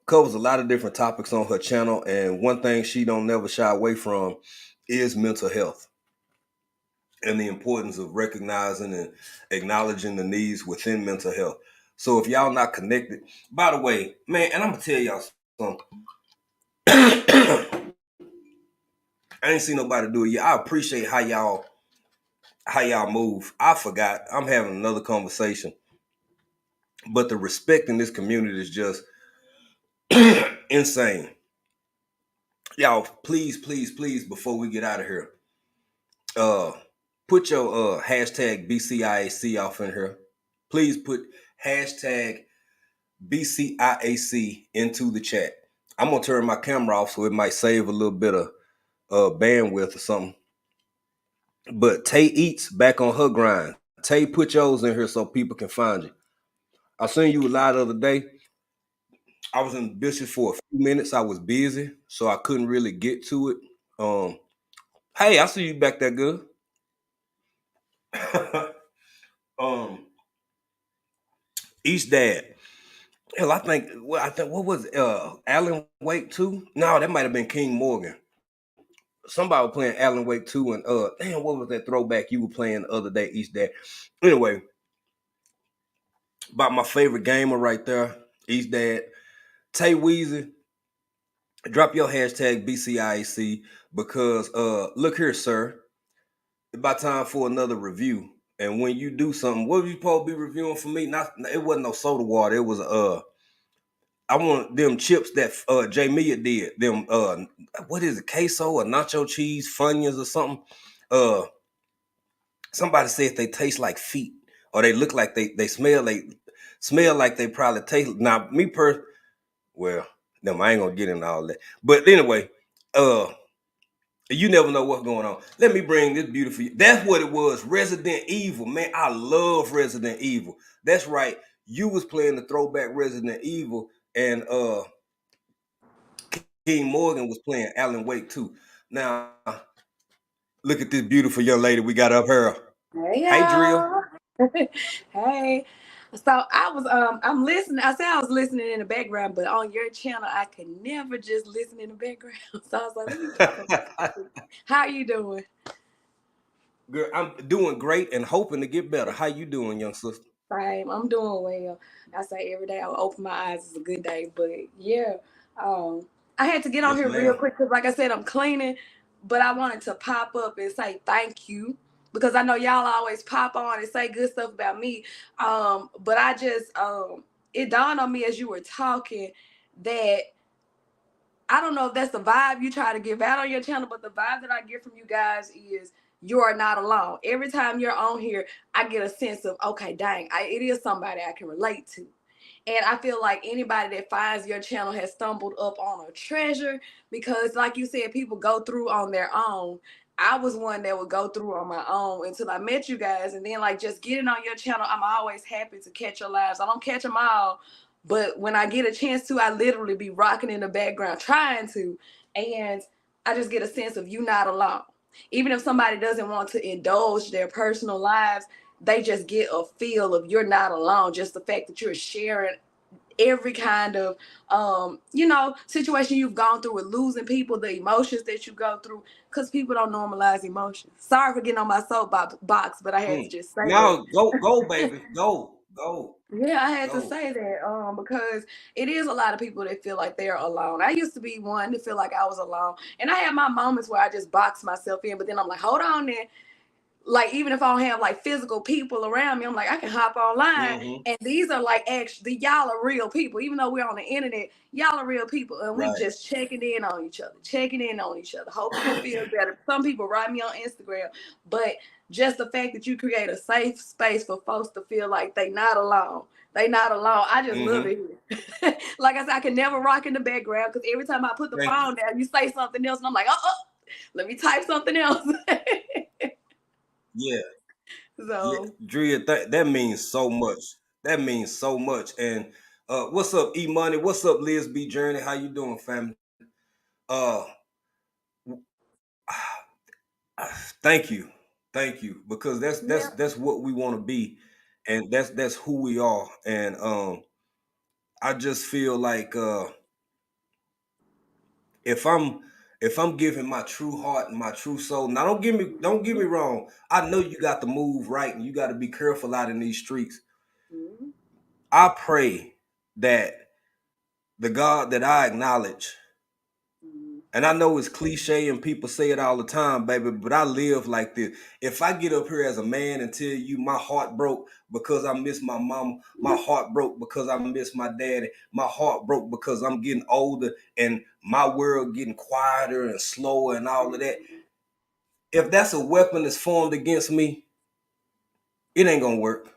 covers a lot of different topics on her channel. And one thing she don't never shy away from is mental health and the importance of recognizing and acknowledging the needs within mental health. So if y'all not connected, by the way, man, and I'm gonna tell y'all something. I ain't seen nobody do it yet. I appreciate how y'all move. I forgot. I'm having another conversation. But the respect in this community is just insane. Y'all, please, please, please, before we get out of here, uh, put your hashtag BCIAC off in here. Please put hashtag BCIAC into the chat. I'm gonna turn my camera off so it might save a little bit of bandwidth or something. But Tay Eats back on her grind. Tay, put yours in here so people can find you. I seen you a lot the other day. I was in Bishop for a few minutes. I was busy, so I couldn't really get to it. Hey, I see you back there, good. um, East Dad. Hell, I think what was Alan Wake 2? No, that might have been King Morgan. Somebody was playing Alan Wake 2 and damn, what was that throwback you were playing the other day, East Dad? Anyway, about my favorite gamer right there, East Dad. Tay Weezy, drop your hashtag BCIAC because look here, sir. It's about time for another review. And when you do something, what were you supposed to be reviewing for me? Not it wasn't no soda water. It was I want them chips that Jamia did. Them what is it, queso or nacho cheese, Funyuns or something. Uh Somebody said they taste like feet or they look like they smell like they probably taste. Now me well, them I ain't gonna get into all that. But anyway, uh you never know what's going on. Let me bring this beautiful. That's what it was. Resident Evil, man. I love Resident Evil. That's right. You was playing the throwback Resident Evil, and King Morgan was playing Alan Wake too. Now, look at this beautiful young lady we got up here. Hey Hey, Drill. y'all. Hey. So I'm listening. I said I was listening in the background, but on your channel I could never just listen in the background. So I was like, let me drop a message. How you doing? Girl, I'm doing great and hoping to get better. How you doing, young sister? Same. I'm doing well. I say every day I will open my eyes is a good day. But yeah, um, I had to get on Yes, here real ma'am. quick because, like I said, I'm cleaning, but I wanted to pop up and say thank you because I know y'all always pop on and say good stuff about me. But I just it dawned on me as you were talking that I don't know if that's the vibe you try to give out on your channel, but the vibe that I get from you guys is you are not alone. Every time you're on here, I get a sense of, okay, dang, it is somebody I can relate to. And I feel like anybody that finds your channel has stumbled up on a treasure because, like you said, people go through on their own. I was one that would go through on my own until I met you guys. And then, like, just getting on your channel, I'm always happy to catch your lives. I don't catch them all, but when I get a chance to, I literally be rocking in the background trying to. And I just get a sense of you not alone. Even if somebody doesn't want to indulge their personal lives, they just get a feel of you're not alone. Just the fact that you're sharing every kind of situation you've gone through with losing people, the emotions that you go through, because people don't normalize emotions. Sorry for getting on my soapbox, but I had to Mm. just say that. Now go, baby, go, Yeah, I had to go. say that because it is a lot of people that feel like they're alone. I used to be one to feel like I was alone, and I had my moments where I just boxed myself in, but then I'm like, hold on then, like even if I don't have like physical people around me, I'm like I can hop online, Mm-hmm. and these are like actually y'all are real people. Even though we're on the internet, y'all are real people, and we Right. just checking in on each other, hoping you feel better. Some people write me on Instagram, but just the fact that you create a safe space for folks to feel like they not alone. They not alone. I just love Mm-hmm. it here. Like I said, I can never rock in the background because every time I put the Thank you. phone down, you say something else, and I'm like, let me type something else. Yeah. So Drea, that means so much. That means so much. And what's up, E Money? What's up, Liz B Journey? How you doing, family? Uh, thank you, thank you, because yeah. that's what we want to be, and that's who we are. And I just feel like if I'm if I'm giving my true heart and my true soul, now don't get me wrong. I know you got to move right and you got to be careful out in these streets. Mm-hmm. I pray that the God that I acknowledge, and I know it's cliche and people say it all the time, baby, but I live like this. If I get up here as a man and tell you my heart broke because I miss my mama, my heart broke because I miss my daddy, my heart broke because I'm getting older and my world getting quieter and slower and all of that. If that's a weapon that's formed against me, it ain't gonna work.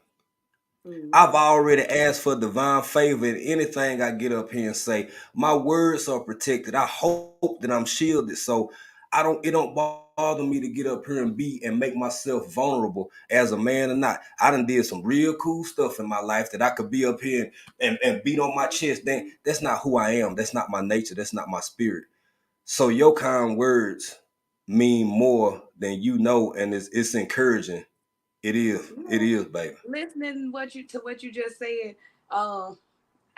I've Mm-hmm. already asked for divine favor in anything I get up here and say. My words are protected. I hope that I'm shielded. So it don't bother me to get up here and be and make myself vulnerable as a man or not. I done did some real cool stuff in my life that I could be up here and beat on my chest. Then that's not who I am. That's not my nature. That's not my spirit. So your kind words mean more than you know, and it's encouraging. It is. It Yeah. is, baby. Listening what you just said, um,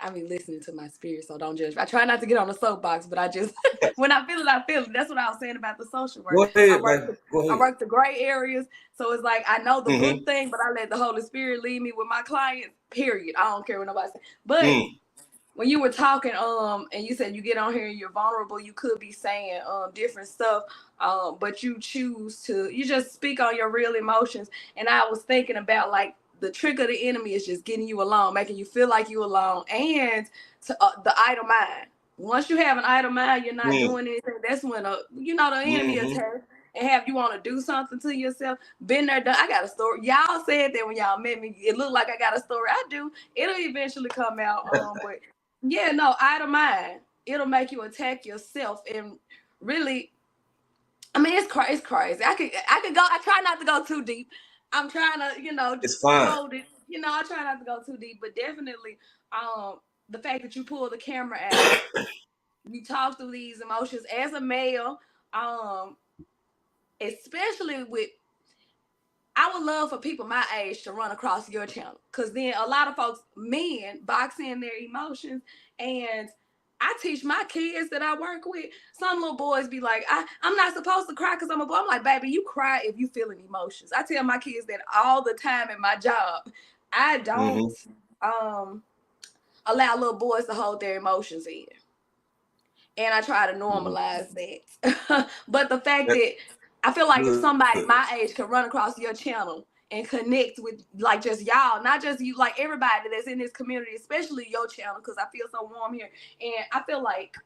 I mean, listening to my spirit, so don't judge. I try not to get on the soapbox, but I just when I feel it, I feel it. That's what I was saying about the social work. Go ahead, baby. Go I ahead. work the gray areas, so it's like I know the book Mm-hmm. thing, but I let the Holy Spirit lead me with my clients. Period. I don't care what nobody says. But Mm. when you were talking, and you said you get on here and you're vulnerable, you could be saying different stuff, but you choose to you just speak on your real emotions. And I was thinking about like the trick of the enemy is just getting you alone, making you feel like you alone, and to the idle mind. Once you have an idle mind, you're not Mm. doing anything. That's when the enemy Mm-hmm. attacks and have you want to do something to yourself. Been there, done. I got a story. Y'all said that when y'all met me. It looked like I got a story. I do. It'll eventually come out. But yeah, no, idle mind. It'll make you attack yourself and really. I mean, it's crazy. I could go. I try not to go too deep. I'm trying to It's fine. hold it. I try not to go too deep, but definitely, the fact that you pull the camera out, you talk through these emotions as a male, um, especially with I would love for people my age to run across your channel because then a lot of folks, men, box in their emotions. And I teach my kids that I work with. Some little boys be like, I'm not supposed to cry because I'm a boy. I'm like, baby, you cry if you feeling emotions. I tell my kids that all the time in my job. I don't Mm-hmm. um, allow little boys to hold their emotions in, and I try to Mm-hmm. normalize that. But the fact That's that I feel like if good. somebody my age could run across your channel and connect with like just y'all, not just you, like everybody that's in this community, especially your channel, because I feel so warm here, and I feel like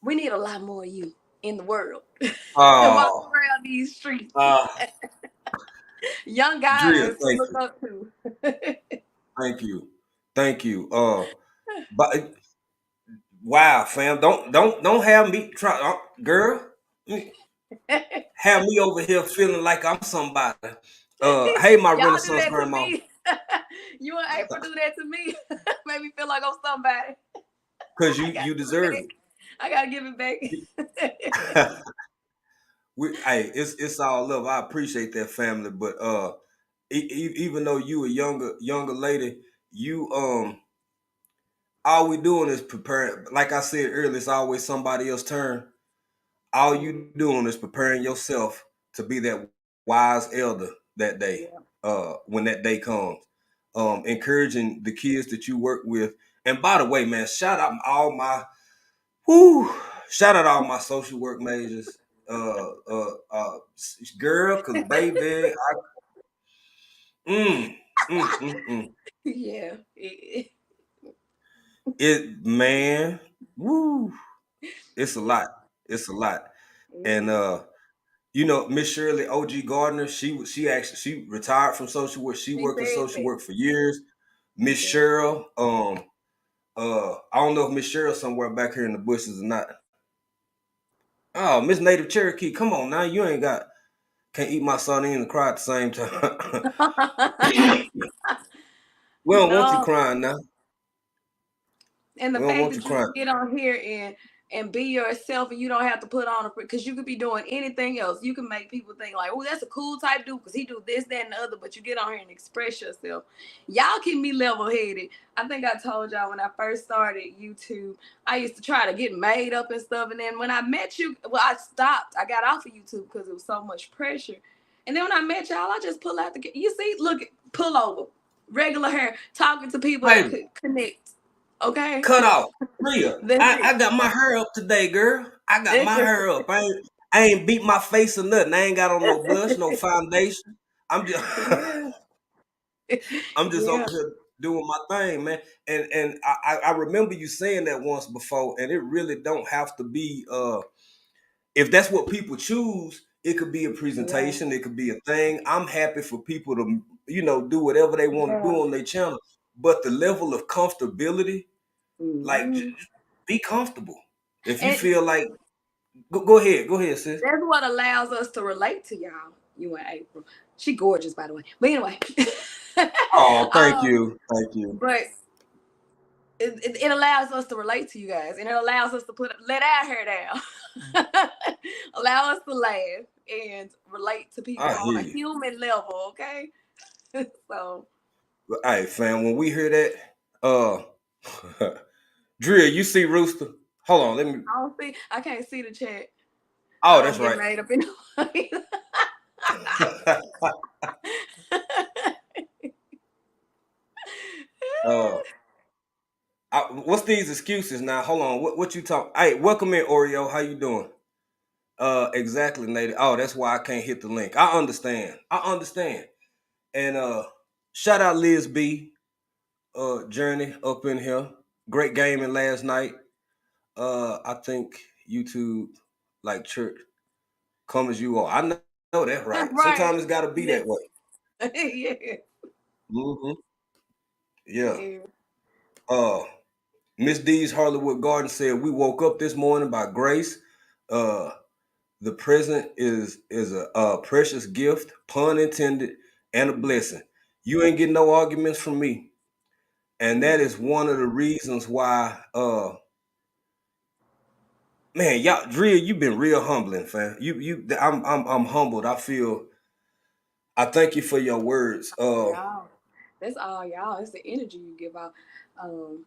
we need a lot more of you in the world and walking Oh, around these streets, uh, young Drea, guys to thank look you. up to. Thank you. Thank you. But wow, fam, don't have me try, girl. Have me over here feeling like I'm somebody. Hey, my Y'all do Renaissance that to grandma, me. You and April do that to me. Make me feel like I'm somebody. because you I gotta you give it deserve back. I gotta give it back. it. Hey, it's all love. I appreciate that, family. But even though you a younger lady, you all we doing is preparing. Like I said earlier, it's always somebody else's turn. All Mm, you doing is preparing yourself to be that wise elder that day. yeah. When that day comes, encouraging the kids that you work with. And by the way, man, whoo, shout out all my social work majors. Uh, uh, uh, Girl, cause baby, mm, mm, mm, mm. Yeah. It man, woo, it's a lot. It's a lot. And Mhm. Miss Shirley OG Gardner, she retired from social work. She She worked in said social that. work for years. She Miss said that. Cheryl, I don't know if Miss Cheryl somewhere back here in the bushes or not. Oh, Miss Native Cherokee, come on now, you ain't got. Can't eat my sardine and cry at the same time. We don't want you No, crying now. and the We don't fact want you that you can crying. get on here and be yourself, and you don't have to put on a, because you could be doing anything else. You can make people think like, oh, that's a cool type dude because he do this, that, and the other. But you get on here and express yourself. Y'all keep me level headed. I think I told y'all when I first started YouTube, I used to try to get made up and stuff. And then when I met you, well, I stopped. I got off of YouTube because it was so much pressure. And then when I met y'all, I just pull out the. You see, look, pull over, regular hair, talking to people that Baby, could connect. Okay, cut off. Rhea, that's I it. got my hair up today, girl. I got my hair up. I ain't beat my face or nothing. I ain't got on no blush, no foundation. I'm just Yeah, I'm just over yeah, here doing my thing, man. And I remember you saying that once before, and it really don't have to be if that's what people choose, it could be a yeah, presentation, it could be a thing. I'm happy for people to, do whatever they want to do yeah. on their channel. But the level of comfortability, like Hmm. be comfortable. If you And feel like go ahead, sis. that's what allows us to relate to y'all. You and April. She gorgeous, by the way. But anyway, Oh, thank um, you. Thank you. but it allows us to relate to you guys, and it allows us to let our hair down, allow us to laugh and relate to people I on hear a you. human level. Okay, so But hey, fam, when we hear that, Drill, you see Rooster? Hold on, let me. I don't see. I can't see the chat. I Oh, don't that's get right. made up in. uh, what's these excuses now? Hold on, what you talk? Hey, welcome in, Oreo. How you doing? Exactly, Nate. Oh, that's why I can't hit the link. I understand. I understand. And shout out Liz B. Journey up in here. Great gaming last night. I think YouTube like church come as you are. I know that right. Right. Sometimes it's got to be Yeah. that way. Yeah. Hmm. Yeah. Yeah. Uh, Miss D's Hollywood Garden said we woke up this morning by grace. Uh, the present is a precious gift, pun intended, and a blessing. You ain't getting no arguments from me, and that is one of the reasons why. Man, y'all, Drea, you've been real humbling, fam. I'm humbled. I thank you for your words. Y'all. That's all y'all. It's the energy you give out. Um,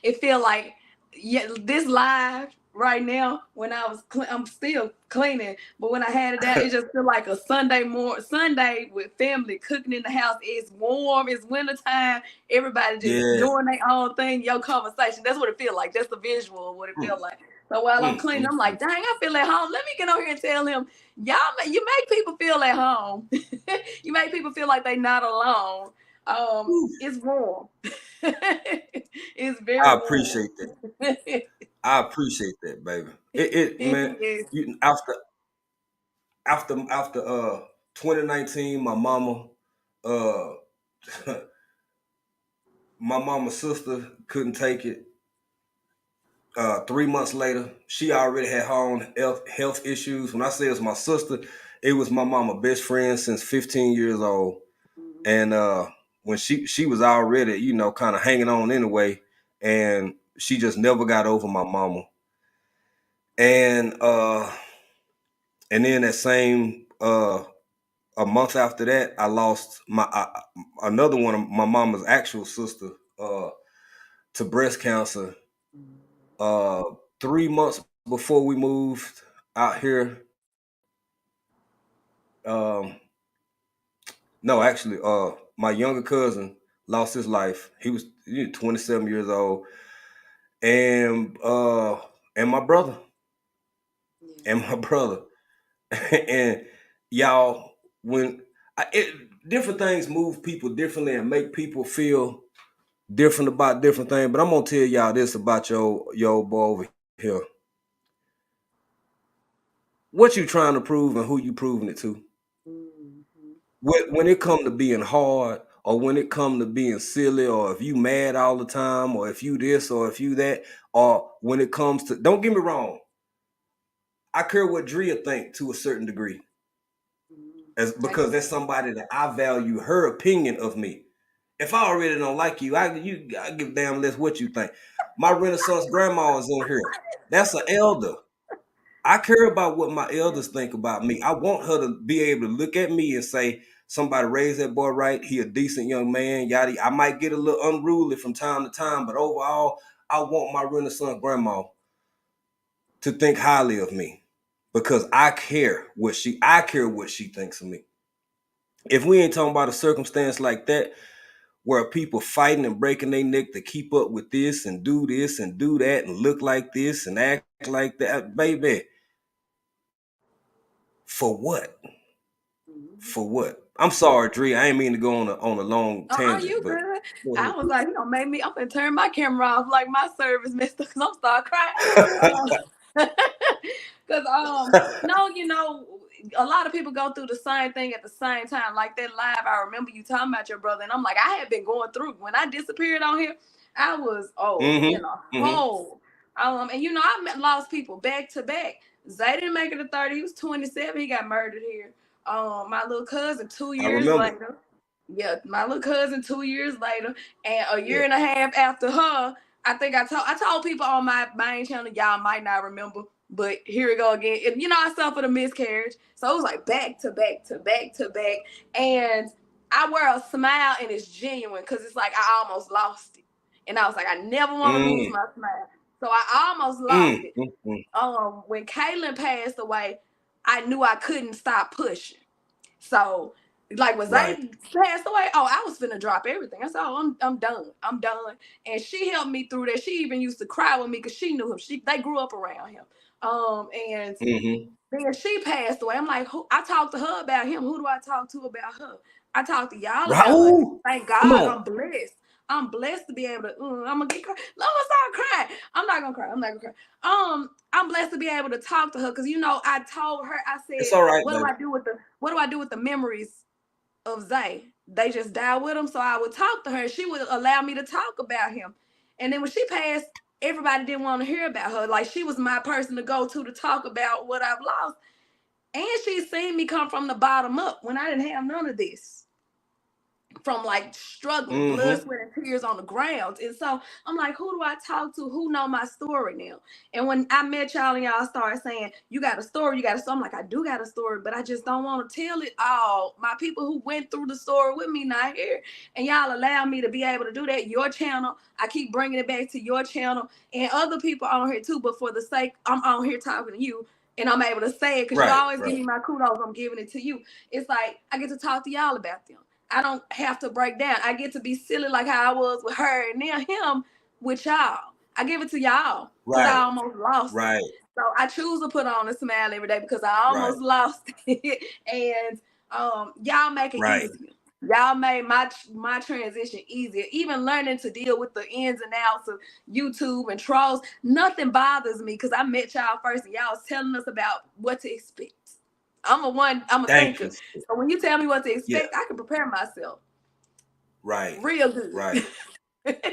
it feel like, yeah, this live right now when I'm still cleaning, but when I had it out, it just feel like a Sunday with family cooking in the house. It's warm, it's wintertime, everybody just Yeah. doing their own thing, your conversation. That's what it feel like. That's the visual of what it felt Mm, like. So while I'm mm, cleaning, mm, I'm mm. like, dang, I feel at home. Let me get over here and tell him, y'all, you make people feel at home. You make people feel like they're not alone. Whew. It's warm. It's I very warm. appreciate that. I appreciate that, baby. It man, Yes. you after 2019, uh my mama's sister couldn't take it. 3 months later, she already had her own health issues. When I say it's my sister, it was my mama best friend since 15 years old. And when she was already, kind of hanging on anyway, and she just never got over my mama. And then that same a month after that, I lost another one of my mama's actual sister to breast cancer. Uh, 3 months before we moved out here, um, no, actually, my younger cousin lost his life. He was 27 years old, and and my brother, Yeah. and my brother, and y'all, when different things move people differently and make people feel different about different things. But I'm gonna tell y'all this about your old boy over here. What you trying to prove and who you proving it to? Mm-hmm. When it come to being hard, or when it come to being silly, or if you mad all the time, or if you this or if you that, or when it comes to, don't get me wrong, I care what Drea think to a certain degree. as I get because that's somebody that I value her opinion of me. If I already don't like you, I give a damn less what you think. My Renaissance grandma is in here. That's an elder. I care about what my elders think about me. I want her to be able to look at me and say, somebody raised that boy right. He a decent young man. Yada. I might get a little unruly from time to time, but overall, I want my Renaissance grandma to think highly of me because I care what she thinks of me. If we ain't talking about a circumstance like that where people fighting and breaking their neck to keep up with this and do that and look like this and act like that, baby, for what? Mhm. For what? I'm sorry, Dre. I ain't mean to go on a long tangent, You but good. go I was like, made me, I'm gonna turn my camera off like my service messed up because I'm start crying. Cause no, a lot of people go through the same thing at the same time. Like that live, I remember you talking about your brother, and I'm like, I had been going through when I disappeared on here. I was in a mm-hmm. hole. And lost people back to back. Zay didn't make it to 30. He was 27. He got murdered here. My little cousin 2 I years remember. later. Yeah, my little cousin 2 years later, and a year Yeah. and a half after her. I told people on my main channel, y'all might not remember, but here we go again. And I suffered a miscarriage, so it was like back to back to back to back. And I wear a smile and it's genuine because it's like I almost lost it, and I was like, I never want to lose Mm, my smile, so I almost lost mm, it. mm, mm. When Kaylin passed away, I knew I couldn't stop pushing. So, like when Right. Zay passed away, I was finna drop everything. I said, I'm done. I'm done. And she helped me through that. She even used to cry with me because she knew him. They grew up around him. And Mm-hmm. then she passed away. I'm like, who? I talked to her about him. Who do I talk to about her? I talked to y'all about her. Raul, Thank come God, on. I'm blessed. I'm blessed to be able to. I'm gonna get cry. No, I'm gonna start crying. I'm not gonna cry. I'm not gonna cry. I'm blessed to be able to talk to her because I told her. I It's said, all right, what do baby. I do with the memories of Zay? They just died with him. So I would talk to her. She would allow me to talk about him. And then when she passed, everybody didn't want to hear about her. Like she was my person to go to talk about what I've lost. And she's seen me come from the bottom up when I didn't have none of this, from like struggling, blood, Mm-hmm. sweat, and tears on the ground. And so I'm like, who do I talk to? Who know my story now? And when I met y'all and y'all started saying, you got a story, you got a story, I'm like, I do got a story, but I just don't want to tell it all. My people who went through the story with me not here. And y'all allow me to be able to do that. Your channel, I keep bringing it back to your channel and other people on here too. But for the sake, I'm on here talking to you. And I'm able to say it because you Right, always give right. me my kudos. I'm giving it to you. It's like I get to talk to y'all about them. I don't have to break down. I get to be silly like how I was with her and now him with y'all. I give it to y'all because I Right, almost lost it. right, So I choose to put on a smile every day because I right, almost lost it. And y'all make it right. easier. Y'all made my transition easier. Even learning to deal with the ins and outs of YouTube and trolls, nothing bothers me because I met y'all first and y'all was telling us about what to expect. I'm a Thank thinker. you. So when you tell me what to Yeah, expect, I can prepare myself right, real good. right.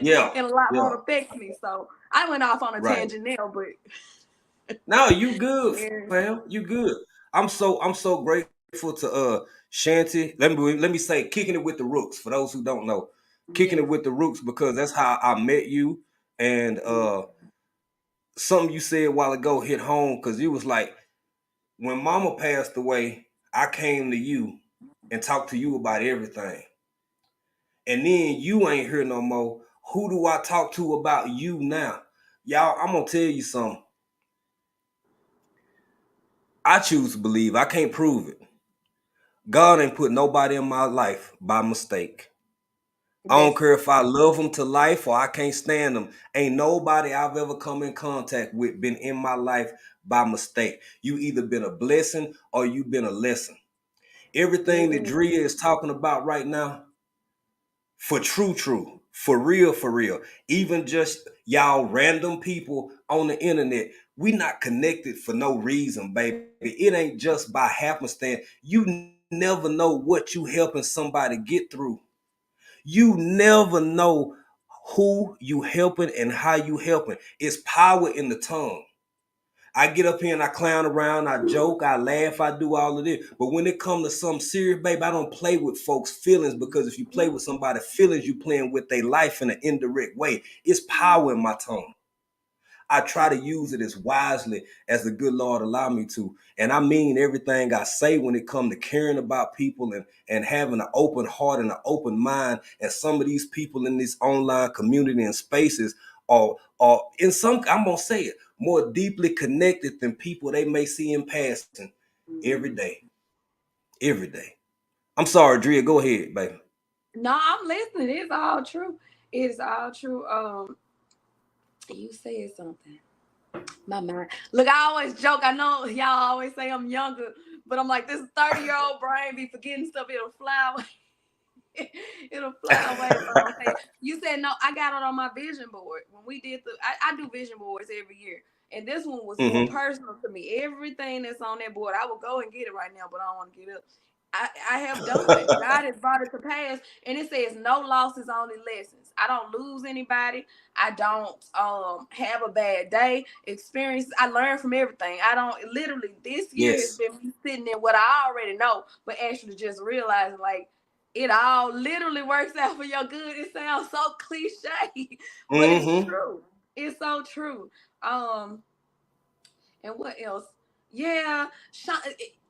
Yeah, And a lot yeah, won't affect me. So I went off on a right. tangent now, but No, you good, yeah, fam. You good. I'm so grateful to Shanty. Let me say kicking it with the Rooks for those who don't know. Kicking yes, it with the Rooks because that's how I met you. And yeah, something you said a while ago hit home because you was like, when mama passed away, I came to you and talked to you about everything. And then you ain't here no more. Who do I talk to about you now? Y'all, I'm gonna tell you something. I choose to believe. I can't prove it. God ain't put nobody in my life by mistake. I don't that's care if I love them to life or I can't stand them. Ain't nobody I've ever come in contact with been in my life by mistake. You either been a blessing or you been a lesson. Everything that yes, Drea is talking about right now, for true, for real. Even just y'all random people on the internet, we not connected for no reason, baby. It ain't just by happenstance. You never know what you helping somebody get through. You never know who you helping and how you helping. It's power in the tongue. I get up here and I clown around, I joke, I laugh, I do all of this. But when it comes to something serious, babe, I don't play with folks' feelings, because if you play with somebody's feelings, you playing with their life in an indirect way. It's power in my tongue. I try to use it as wisely as the good Lord allow me to. And I mean everything I say when it comes to caring about people and having an open heart and an open mind. And some of these people in this online community and spaces are in some, I'm gonna say it, more deeply connected than people they may see in passing every day. Every day. I'm sorry, Drea, go ahead, baby. No, I'm listening. It's all true. It is all true. You said something. My mind. Look, I always joke. I know y'all always say I'm younger, but I'm like this 30-year-old brain be forgetting stuff. It'll fly away. It'll fly away. But I'm saying, you said no. I got it on my vision board when we did I do vision boards every year, and this one was more Mm-hmm. personal to me. Everything that's on that board, I will go and get it right now, but I don't want to get up. I have done. God has brought it to pass, and it says no losses, only lessons. I don't lose anybody. I don't have a bad day. Experience. I learn from everything. I don't literally. This year has Yes. been me sitting in what I already know, but actually just realizing like it all literally works out for your good. It sounds so cliche, but it's Mm-hmm. true. It's so true. Um, and what else? Yeah,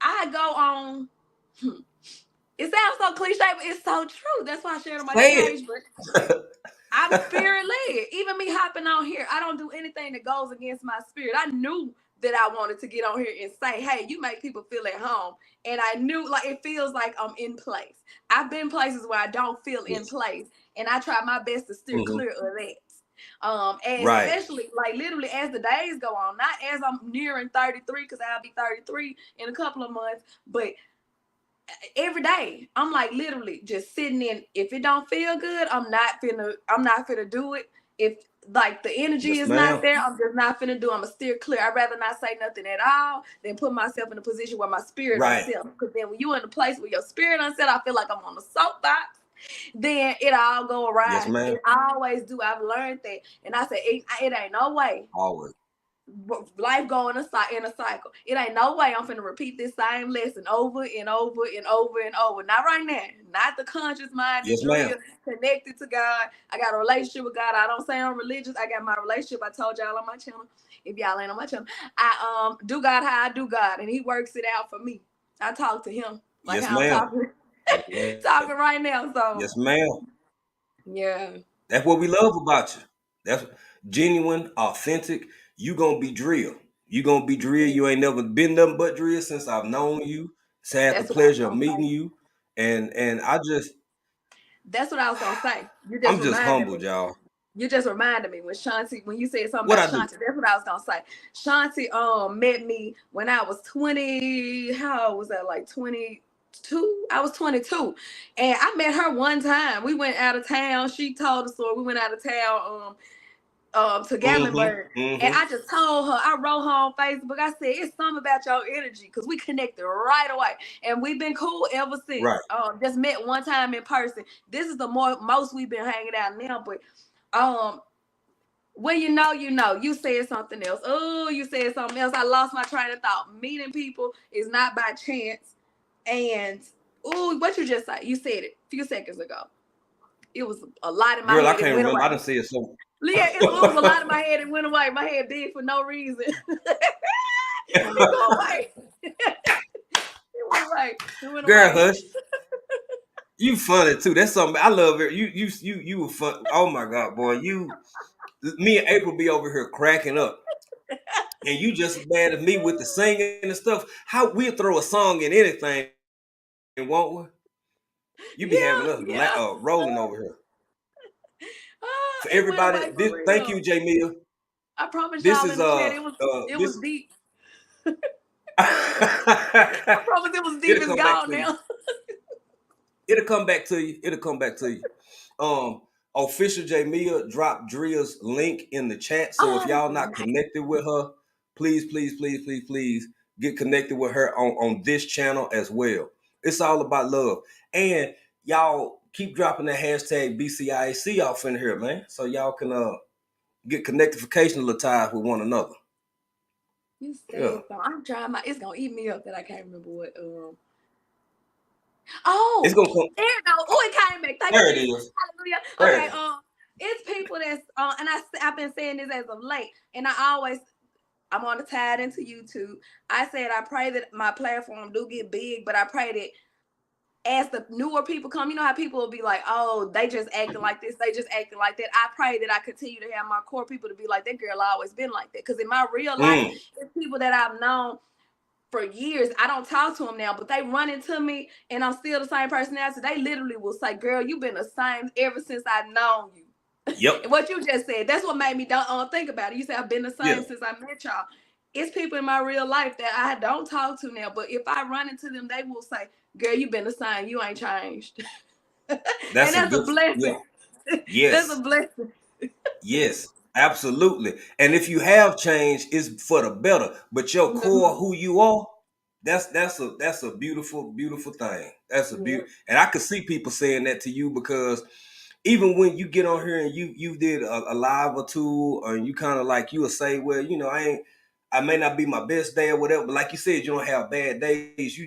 I go on. It sounds so cliche, but it's so true. That's why I shared on my Say page. But it. I'm spirit led. Even me hopping on here, I don't do anything that goes against my spirit. I knew that I wanted to get on here and say, hey, you make people feel at home. And I knew like it feels like I'm in place. I've been places where I don't feel in Yes. place. And I try my best to steer Mm-hmm. clear of that. And Right. especially like literally as the days go on, not as I'm nearing 33, because I'll be 33 in a couple of months, but every day I'm like literally just sitting in. If it don't feel good, I'm not finna do it. If like the energy Yes, is not ma'am. there, I'm just not finna do. I'm gonna steer clear. I'd rather not say nothing at all than put myself in a position where my spirit Right. unsettled. Because then when you in a place where your spirit unsettled, I feel like I'm on the soapbox. Then it all go Yes, awry. ma'am. It always do. I've learned that, and I said it ain't no way Always. life going in a cycle. It ain't no way I'm finna repeat this same lesson over and over and over and over. Not right now. Not the conscious minded Yes, ma'am. Drea connected to God. I got a relationship with God. I don't say I'm religious. I got my relationship. I told y'all on my channel. If y'all ain't on my channel, I do God how I do God, and He works it out for me. I talk to Him like Yes, how I'm ma'am. talking Yes, ma'am. talking right now. So Yes, ma'am. yeah, That's what we love about you. That's genuine, authentic. You gonna be drill. You gonna be drill. You ain't never been nothing but drill since I've known you. So I had the that's what I was pleasure of gonna meeting say. you. And That's what I was gonna say. You just I'm just reminded me. humbled, y'all. You just reminded me when Shanti, when you said something What about I do? Shanti, that's what I was gonna say. Shanti met me when I was 20. How old was that? Like 22? I was 22. And I met her one time. We went out of town. She told the story. We went out of town to Mm-hmm. Gatlinburg. And Mm-hmm. I just told her, I wrote her on Facebook. I said, it's something about your energy, because we connected right away. And we've been cool ever since. Right. Just met one time in person. This is the most we've been hanging out now. But um when you know, you know. You said something else. Oh, you said something else. I lost my train of thought. Meeting people is not by chance. And oh, what you just said? You said it a few seconds ago. It was a lot in my Girl, I head. It can't went remember. I away. done said so. Yeah, it was a lot in my head. It went away. My head big for no reason. It go away. It went away. It went Girl, away. hush. You funny too. That's something I love it. You were fun. Oh my God, boy. Me and April be over here cracking up. And you just as bad as me with the singing and stuff. How we'll throw a song in anything, won't we? You be having Yeah, us yeah. rolling over here. For It went everybody, away for thank you, real. Jamia. I promise This y'all in is the chat. It was this deep. I promise it was deep. it'll It's come back gone to you. now. It'll come back to you. It'll come back to you. Um, Official Jamia dropped Dria's link in the chat. So if Oh, y'all not nice. connected with her, please, please, please, please, please get connected with her on this channel as well. It's all about love. And y'all keep dropping that hashtag BCIAC off in here, man. So y'all can get connectification ties with one another. You Yeah. said something. I'm trying my. It's gonna eat me up that I can't remember what. Oh, It's gonna come. there it go. Oh, it came back. Thank you, There it Jesus. is. Hallelujah. There Okay. it is. It's people that's and I've been saying this as of late, and I'm on the tied into YouTube. I said I pray that my platform do get big, but I pray that as the newer people come, you know how people will be like, oh, they just acting like this, they just acting like that. I pray that I continue to have my core people to be like, that girl always been like that. Because in my real life, Mm. it's people that I've known for years. I don't talk to them now, but they run into me and I'm still the same personality. They literally will say, girl, you've been the same ever since I've known you. Yep. And what you just said, that's what made me don't think about it. You said I've been the Yeah. same since I met y'all. It's people in my real life that I don't talk to now, but if I run into them, they will say, girl, you've been the same. You ain't changed. And That's a that's a good. Yeah. blessing. That's a Yes. blessing. Yes. Absolutely. And if you have changed, it's for the better. But your core, Mm-hmm. who you are, that's a beautiful, beautiful thing. That's a Yeah. beauty. And I could see people saying that to you because even when you get on here and you did a live or two, or you kind of like you will say, well, I may not be my best day or whatever, but like you said, you don't have bad days.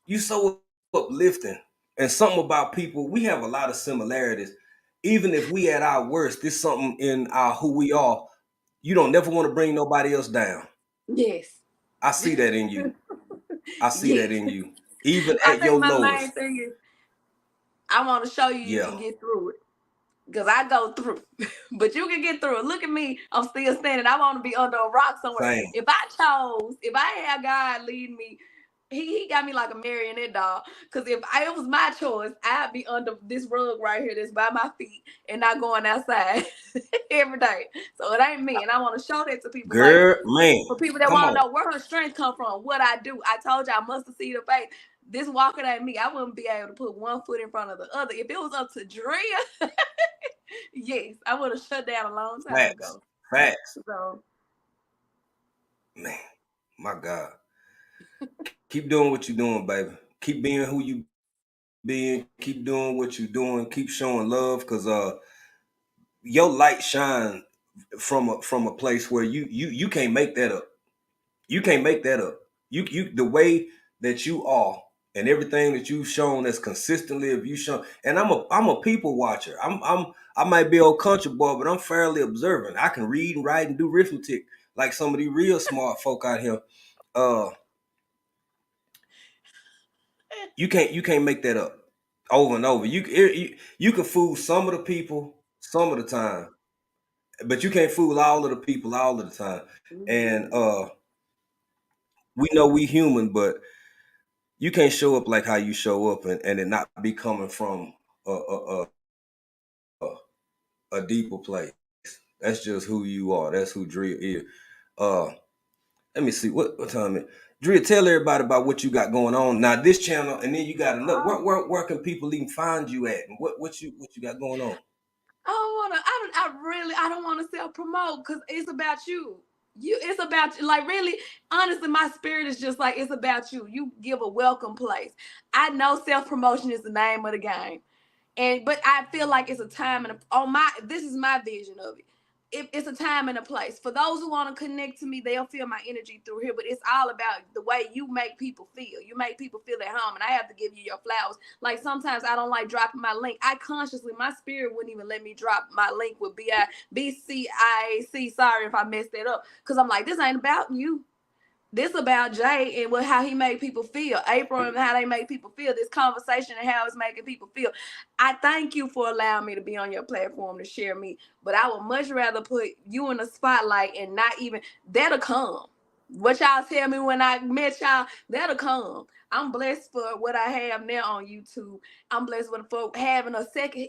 You so uplifting. And something about people, we have a lot of similarities. Even if we at our worst, there's something in our who we are. You don't never want to bring nobody else down. Yes. I see that in you. I see that Yes. in you. Even I at your think my main lowest. thing is I want to show you you Yeah. can get through it. Because I go through, but you can get through it. Look at me. I'm still standing. I want to be under a rock somewhere. Same. If I had God lead me, he got me like a marionette doll. Because it was my choice, I'd be under this rug right here that's by my feet and not going outside every day. So it ain't me. And I want to show that to people. Like, Girl, man. for people that Come want to on. know where her strength come from, what I do. I told you I must have seen the faith. This walking ain't me. I wouldn't be able to put one foot in front of the other. If it was up to Drea, yes, I would have shut down a long time Facts. ago. Facts. So Man, my God. Keep doing what you're doing, baby. Keep being who you being. Keep doing what you're doing. Keep showing love, cause your light shine from a place where you can't make that up. You can't make that up. You the way that you are and everything that you've shown that's consistently if you shown. And I'm a people watcher. I might be old country boy, but I'm fairly observant. I can read and write and do arithmetic like some of these real smart folk out here. Uh, you can't make that up over and over. You can fool some of the people some of the time, but you can't fool all of the people all of the time. And mhm. we know we human, but you can't show up like how you show up and it not be coming from a deeper place. That's just who you are. That's who Drea is. Uh, Let me see what time it. Drea, tell everybody about what you got going on now. This channel, and then you got another. Oh, Where can people even find you at, and what you got going on? I don't wanna. I don't want to self promote because it's about you. It's about you. Like really, honestly, my spirit is just like it's about you. You give a welcome place. I know self promotion is the name of the game. But I feel like it's a time and this is my vision of it. It's a time and a place for those who want to connect to me. They'll feel my energy through here, but it's all about the way you make people feel. You make people feel at home, and I have to give you your flowers. Like sometimes I don't like dropping my link. I consciously, my spirit wouldn't even let me drop my link with BCIAC. Sorry if I messed that up, because I'm like, this ain't about you. This about Jay and how he made people feel. April and how they make people feel. This conversation and how it's making people feel. I thank you for allowing me to be on your platform to share me. But I would much rather put you in the spotlight and not even that'll come. What y'all tell me when I met y'all, that'll come. I'm blessed for what I have now on YouTube. I'm blessed for having a second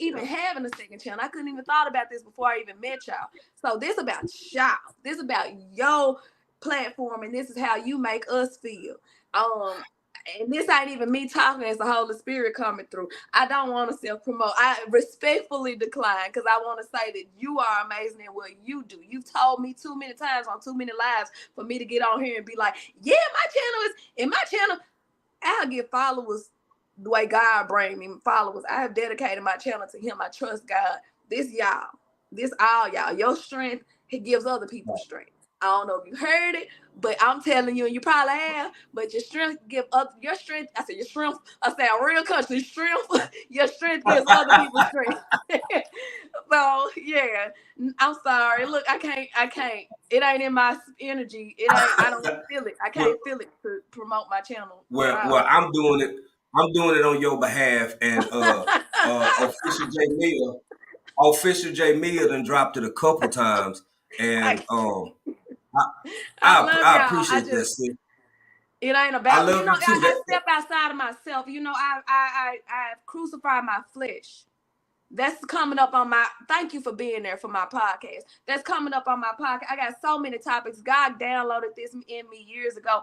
channel. I couldn't even thought about this before I even met y'all. So this about y'all. This about your platform, and this is how you make us feel. Um, and this ain't even me talking as the Holy Spirit coming through. I don't want to self promote. I respectfully decline because I want to say that you are amazing in what you do. You've told me too many times on too many lives for me to get on here and be like, yeah, my channel is in my channel. I'll get followers the way God bring me followers. I have dedicated my channel to Him. I trust God. This y'all, this all y'all. Your strength, He gives other people strength. I don't know if you heard it, but I'm telling you, and you probably have. But your strength give up your strength. I said your strength. I said real country strength. Your strength gives other people strength. So yeah, I'm sorry. Look, I can't. I can't. It ain't in my energy. It ain't. I don't feel it. I well, can't feel it to promote my channel. well, I'm doing it. I'm doing it on your behalf, and official J Mia, official J Mia done dropped it a couple times, and I, I, I love I y'all. I appreciate that, just sis. it ain't I about love you too. I step outside of myself. I've crucified my flesh. That's coming up on my thank you for being there for my podcast. That's coming up on my podcast. I got so many topics. God downloaded this in me years ago.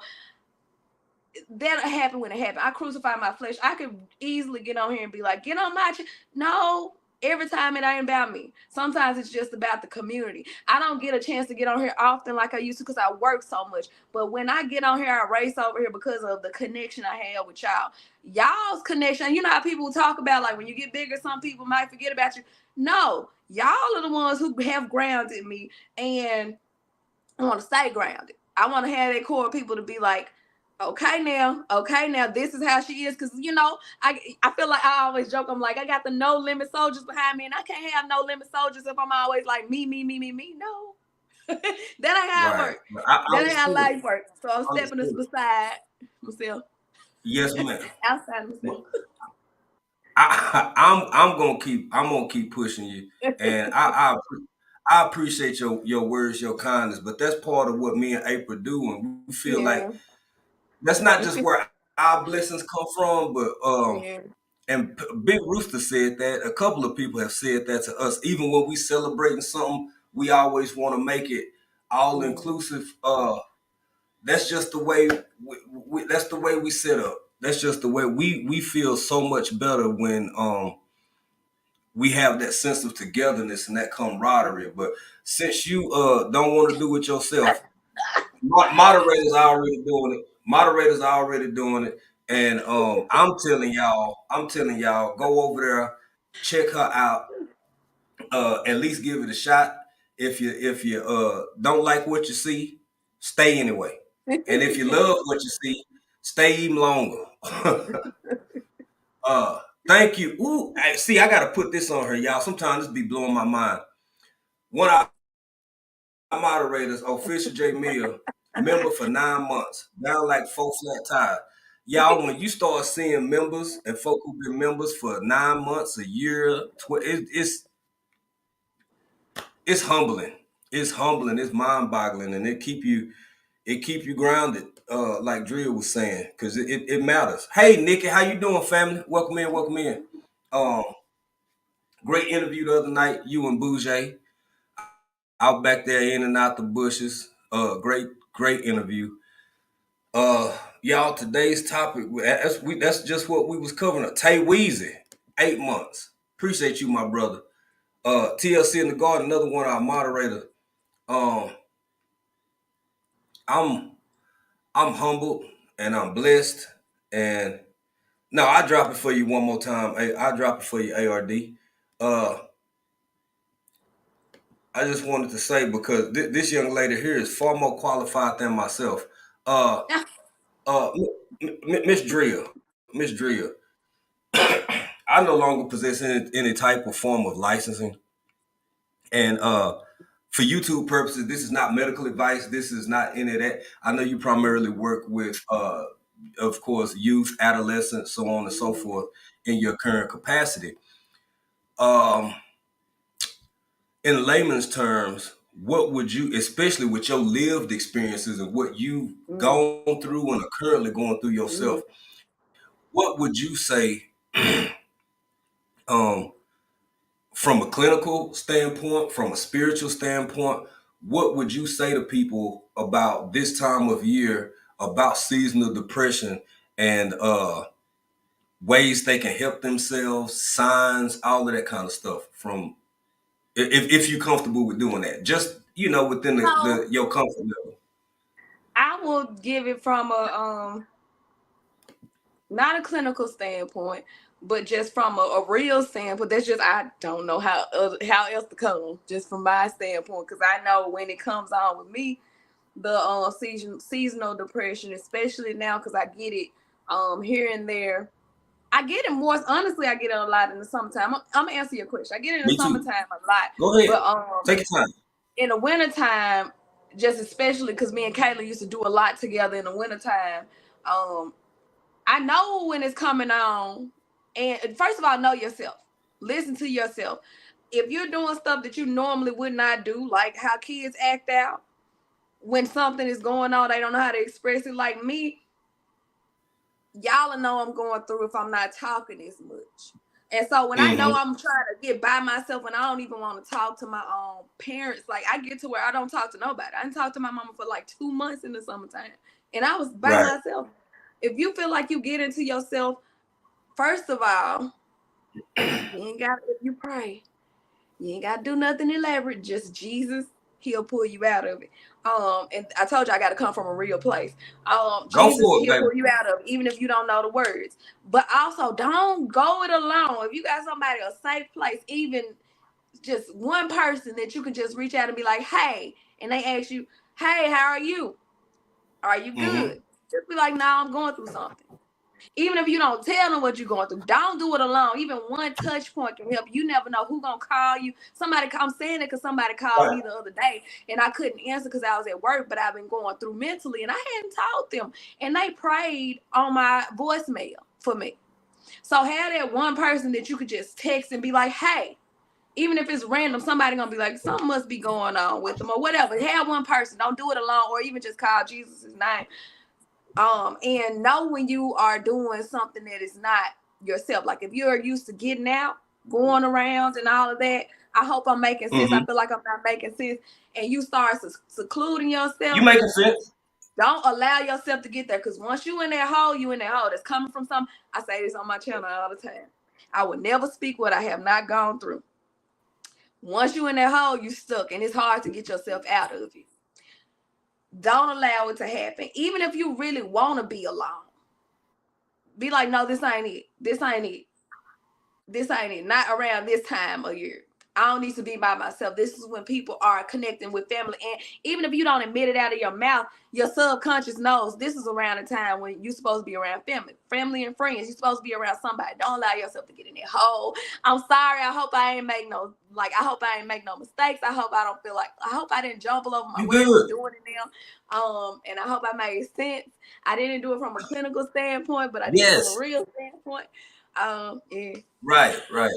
That'll happen when it happened. I crucify my flesh. I could easily get on here and be like, get on my no. Every time it ain't about me. Sometimes it's just about the community. I don't get a chance to get on here often like I used to because I work so much. But when I get on here, I race over here because of the connection I have with y'all. Y'all's connection. You know how people talk about like when you get bigger, some people might forget about you. No, y'all are the ones who have grounded me, and I want to stay grounded. I want to have that core of people to be like, okay now, this is how she is. Cause I feel like I always joke. I'm like, I got the no limit soldiers behind me, and I can't have no limit soldiers if I'm always like me. No, that ain't how it Right. works. I That ain't how understood. life works. So I'm stepping us Understood. beside myself, Yes, ma'am. outside myself. Well, I'm gonna keep pushing you, and I appreciate your words, your kindness, but that's part of what me and April do, and we feel like Yeah, that's not just where our blessings come from, but yeah. and Big Rooster said that. A couple of people have said that to us. Even when we celebrating something, we always want to make it all Mm. inclusive. That's just the way that's the way we set up. That's just the way we feel so much better when we have that sense of togetherness and that camaraderie. But since you don't want to do it yourself, moderators are already doing it. Moderators are already doing it. And I'm telling y'all, go over there, check her out, at least give it a shot. If you don't like what you see, stay anyway. And if you love what you see, stay even longer. uh Thank you. Ooh, see, I gotta put this on her, y'all. Sometimes this be blowing my mind. One of our moderators, official J Mill, member for 9 months, down like 4 flat tires. Y'all, when you start seeing members and folk who've been members for 9 months, a year, it's humbling. It's humbling. It's mind boggling, and it keep you grounded. Like Drill was saying, because it matters. Hey, Nikki, how you doing, family? Welcome in, welcome in. Um, Great interview the other night, you and Bougie out back there in and out the bushes. Great interview. Y'all, today's topic, that's just what we was covering. Tay Weezy, 8 months. Appreciate you, my brother. TLC in the Garden, another one of our moderators. Um, I'm I'm humbled and I'm blessed. And no, I drop it for you one more time. I drop it for you, ARD. Uh, I just wanted to say because this young lady here is far more qualified than myself. Uh, Miss Drill, Miss Drill. I no longer possess any type of form of licensing, and for YouTube purposes, this is not medical advice. This is not any of that. I know you primarily work with, of course, youth, adolescents, so on and so forth, in your current capacity. Um, in layman's terms, what would you, especially with your lived experiences and what you've Mm, gone through and are currently going through yourself, mm. what would you say, um, from a clinical standpoint, from a spiritual standpoint, what would you say to people about this time of year, about seasonal depression, and ways they can help themselves, signs, all of that kind of stuff? From if you're comfortable with doing that, just within So your comfort level. I will give it from a not a clinical standpoint, but just from a real standpoint. That's just I don't know how else to come. Just from my standpoint, because I know when it comes on with me, the seasonal depression, especially now because I get it here and there. I get it more. Honestly, I get it a lot in the summertime. I'm gonna answer your question. I get it in the Me too. summertime a lot, Go ahead. but Take your time. in the wintertime, just especially because me and Kayla used to do a lot together in the wintertime. Um, I know when it's coming on. And first of all, know yourself. Listen to yourself. If you're doing stuff that you normally would not do, like how kids act out when something is going on, they don't know how to express it. Like me, y'all know I'm going through if I'm not talking as much. And so when I know Mm-hmm. I'm trying to get by myself and I don't even want to talk to my parents, like I get to where I don't talk to nobody. I didn't talk to my mama for like 2 months in the summertime. And I was by Right. myself. If you feel like you get into yourself, first of all, you ain't got if you pray, you ain't got to do nothing elaborate. Just Jesus, He'll pull you out of it. And I told you I got to come from a real place. Go Jesus, for it, He'll baby. pull you out of it, even if you don't know the words. But also, don't go it alone. If you got somebody a safe place, even just one person that you can just reach out and be like, "Hey," and they ask you, "Hey, how are you? Are you Mm-hmm. good?" Just be like, "Nah, I'm going through something." Even if you don't tell them what you're going through, don't do it alone. Even one touch point can help. You never know who gonna call you. Somebody, I'm saying it because somebody called Right. me the other day and I couldn't answer because I was at work, but I've been going through mentally and I hadn't told them. And they prayed on my voicemail for me. So have that one person that you could just text and be like, "Hey," even if it's random, somebody gonna be like, something must be going on with them or whatever. Have one person. Don't do it alone, or even just call Jesus' name. And know when you are doing something that is not yourself. Like if you're used to getting out, going around and all of that, I hope I'm making sense. I Mm-hmm. feel like I'm not making sense. And you start secluding You yourself, making sense? don't allow yourself to get there. Because once you in that hole, you in that hole. That's coming from some. I say this on my channel all the time. I would never speak what I have not gone through. Once you in that hole, you stuck, and it's hard to get yourself out of it. Don't allow it to happen. Even if you really want to be alone, be like, no, this ain't it. This ain't it. This ain't it. Not around this time of year. I don't need to be by myself. This is when people are connecting with family. And even if you don't admit it out of your mouth, your subconscious knows this is around the time when you're supposed to be around family and friends. You're supposed to be around somebody. Don't allow yourself to get in that hole. I'm sorry. I hope I ain't make no, like, I hope I ain't make no mistakes. I hope I don't feel like, I hope I didn't jumble over my You words for good? doing it now. And I hope I made sense. I didn't do it from a clinical standpoint, but I did it from a Yes. real standpoint. Yeah, Right. Right.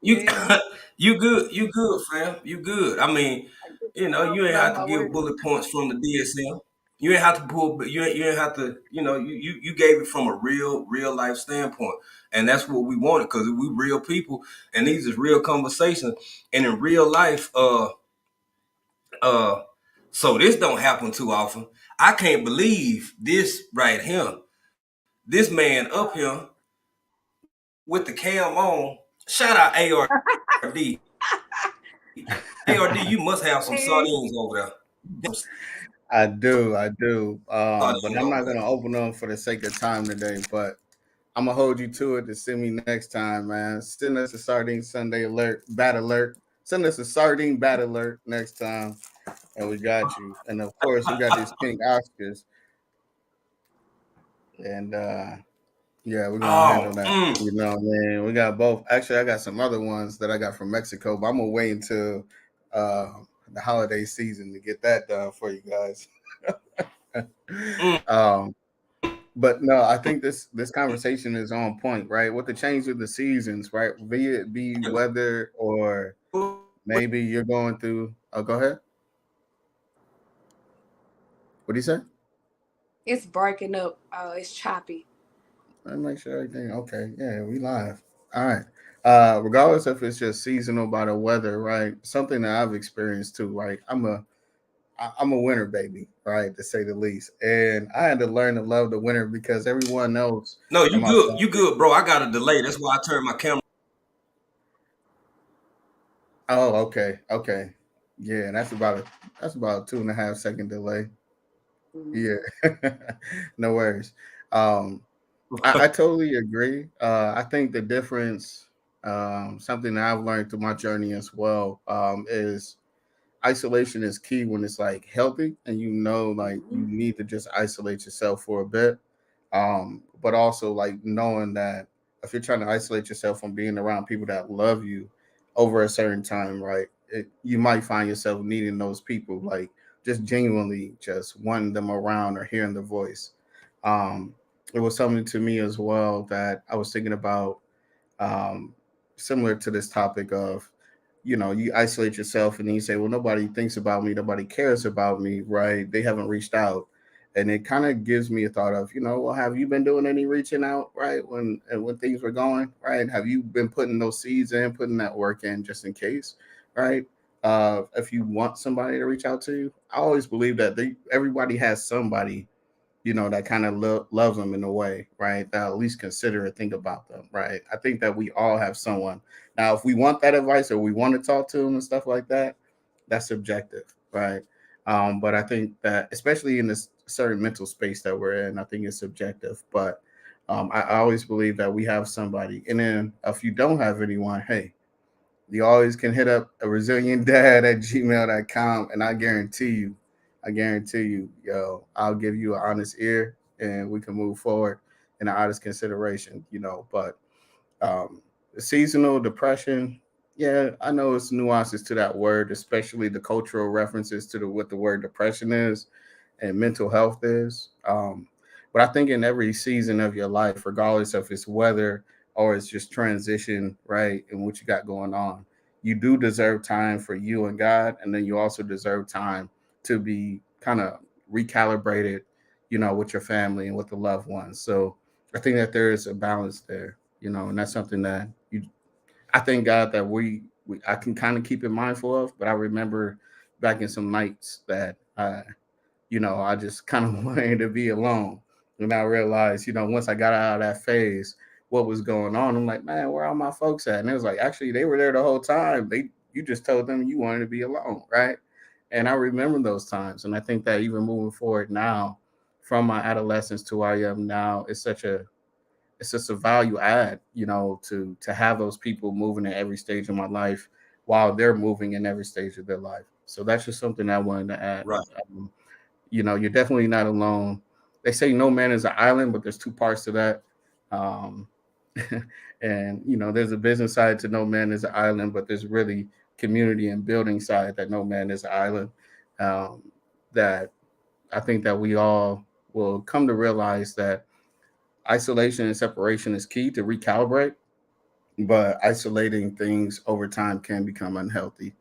You yeah. you good. You good, fam. You good. I mean, I just you ain't jumping over have to my give words. bullet points from the DSM. You ain't have to pull. You ain't have to. You gave it from a real life standpoint, and that's what we wanted because we real people, and these is real conversations, and in real life, uh. So this don't happen too often. I can't believe this right here. This man up here with the cam on. Shout out ARD. ARD, you must have some sardines over there. You got some I do. sardines But over I'm there. not gonna open them for the sake of time today. But I'm gonna hold you to it to send me next time, man. Send us a sardine Sunday alert, bat alert. Send us a sardine bat alert next time, and we got you. And of course, we got these pink Oscars, and yeah, we're gonna Oh, handle that. You know, what I mean, we got both. Actually, I got some other ones that I got from Mexico, but I'm gonna wait until uh, the holiday season to get that done for you guys. um, but no, I think this conversation is on point, right? With the change of the seasons, right? Be it be weather or maybe you're going through. Oh, go ahead. What do you say? It's breaking up. It's choppy. Let me make sure everything okay. Yeah, we live. All right. Regardless if it's just seasonal by the weather, right? Something that I've experienced too, right? I'm a winter baby, right, to say the least. And I had to learn to love the winter because everyone knows no, in you my good. You family. good, bro. I got a delay. That's why I turned my camera. Oh, okay, okay. Yeah, that's about a 2.5 second delay. Mhm. Yeah. No worries. Um I totally agree. I think the difference, something that I've learned through my journey as well, is isolation is key when it's like healthy and you know like you Mhm. need to just isolate yourself for a bit. But also like knowing that if you're trying to isolate yourself from being around people that love you over a certain time, right? You might find yourself needing those people, like just genuinely just wanting them around or hearing the voice. Um, it was something to me as well that I was thinking about, um, similar to this topic of, you isolate yourself and then you say, well, nobody thinks about me, nobody cares about me, right? They haven't reached out. And it kind of gives me a thought of, well, have you been doing any reaching out, right? When things were going, right? Have you been putting those seeds in, putting that work in just in case, right? If you want somebody to reach out to you, I always believe that everybody has somebody that kind of loves them in a way, right? That at least consider and think about them, right? I think that we all have someone. Now, if we want that advice or we want to talk to them and stuff like that, that's subjective, right? But I think that, especially in this certain mental space that we're in, I think it's subjective. But I always believe that we have somebody. And then if you don't have anyone, hey, you always can hit up a resilientdad at gmail.com, and I guarantee you, I'll give you an honest ear and we can move forward in an honest consideration, But um, seasonal depression, yeah, I know it's nuances to that word, especially the cultural references to what the word depression is and mental health is. But I think in every season of your life, regardless of it's weather or it's just transition, right, and what you got going on, you do deserve time for you and God, and then you also deserve time to be kind of recalibrated, with your family and with the loved ones. So I think that there is a balance there, and that's something that I thank God that we I can kind of keep it mindful of. But I remember back in some nights that I just kind of wanted to be alone. And I realized, once I got out of that phase, what was going on. I'm like, man, where are my folks at? And it was like, actually, they were there the whole time. You just told them you wanted to be alone, right? And I remember those times. And I think that even moving forward now, from my adolescence to where I am now, it's just a value add, to have those people moving in every stage of my life while they're moving in every stage of their life. So that's just something I wanted to add. Right. Um, you're definitely not alone. They say no man is an island, but there's two parts to that. Um, and there's a business side to no man is an island, but there's really community and building side that no man is an island. Um, that I think that we all will come to realize that isolation and separation is key to recalibrate, but isolating things over time can become unhealthy.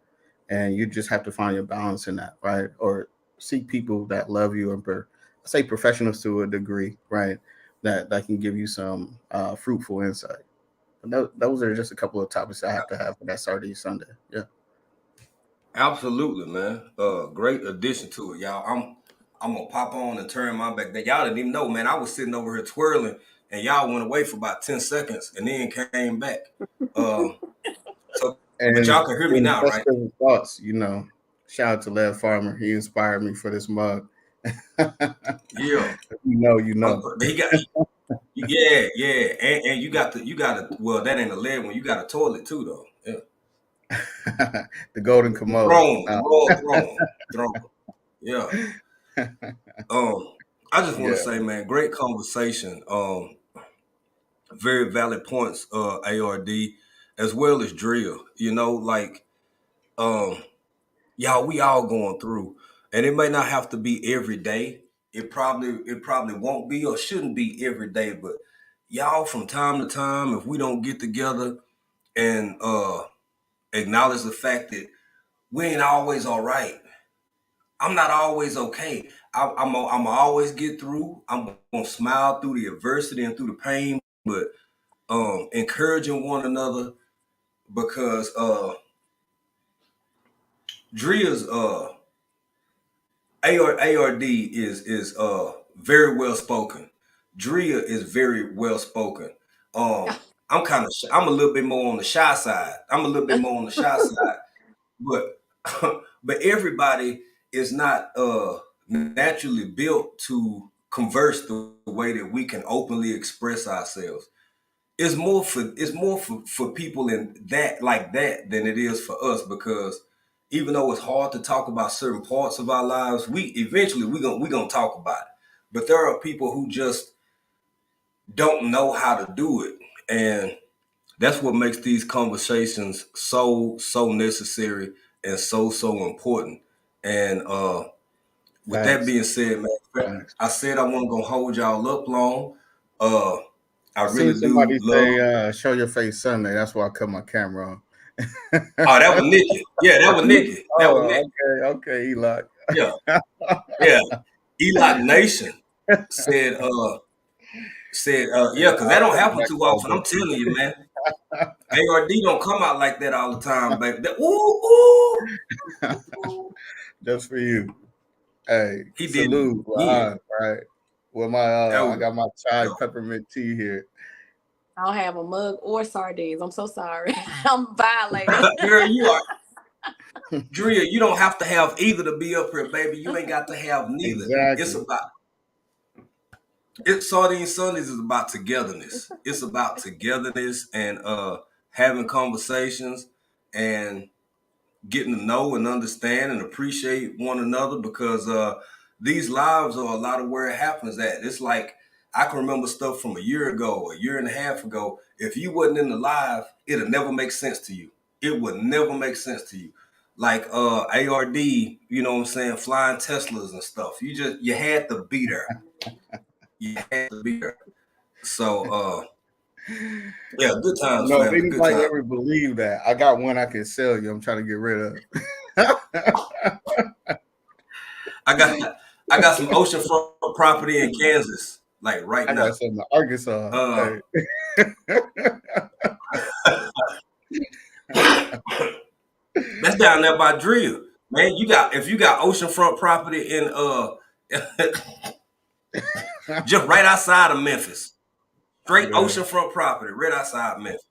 And you just have to find your balance in that, right? Or seek people that love you and say professionals to a degree, right? That can give you some fruitful insight. But those are just a couple of topics I have to have for that Saturday Sunday. Yeah. Absolutely, man. Great addition to it, y'all. I'm gonna pop on and turn my back. That y'all didn't even know, man. I was sitting over here twirling, and y'all went away for about 10 seconds, and then came back. Um, so, but And y'all can hear me in now, just right? thoughts, shout out to Lev Farmer. He inspired me for this mug. Yeah. You Oh, know. he got. Yeah, yeah, and you got a. Well, that ain't a lead one. You got a toilet too, though. Yeah. The golden The commode. throne, the royal throne. Yeah. Um, I just want to Yeah. say, man, great conversation. Very valid points, ARD, as well as drill. Like, um, y'all, we all going through, and it may not have to be every day. It probably won't be or shouldn't be every day, but y'all, from time to time, if we don't get together and acknowledge the fact that we ain't always all right. I'm not always okay. I'm always get through. I'm gonna smile through the adversity and through the pain, but encouraging one another because Dria's ARD is very well spoken. Drea is very well spoken. Um, I'm a little bit more on the shy side. But but everybody is not naturally built to converse the way that we can openly express ourselves. It's more for people in that like that than it is for us because even though it's hard to talk about certain parts of our lives, we eventually we gonna talk about it. But there are people who just don't know how to do it, and that's what makes these conversations so necessary and so important. And with that Facts. being said, man, Facts. I said I wasn't gonna hold y'all up long. Uh, I I seen really do somebody love. say, "Show your face Sunday." That's why I cut my camera on. Oh, that was Nikki. Yeah, that was Nikki. That was Oh, Nikki. okay, okay, Eli. Yeah, yeah. Eli Nation said, yeah, because that I'll don't put it happen back too on often. I'm there. telling you, man. ARD don't come out like that all the time, baby. Ooh, ooh. Just for you. Hey, He did it salute, again. right? With my That I was, got my chai yo, peppermint tea here. I don't have a mug or sardines. I'm so sorry. I'm violated. girl, you are Drea. You don't have to have either to be up here, baby. You ain't got to have neither. It's Exactly. about Sardine Sundays is about togetherness. It's about togetherness and having conversations and getting to know and understand and appreciate one another because these lives are a lot of where it happens at. It's like I can remember stuff from a year ago, a year and a half ago. If you wasn't in the live, it'll never make sense to you. It would never make sense to you. Like ARD, you know what I'm saying, flying Teslas and stuff. You had to be there. You had to be there. So yeah, good I don't times, know if family. Good anybody times. ever believed that. I got one I can sell you. I'm trying to get rid of. I got I got some oceanfront property in Kansas, like right I now. got some in Arkansas. Uh, Hey. that's down there by Drill. Man, if you got oceanfront property in just right outside of Memphis. Straight Yeah. oceanfront property, right outside Memphis.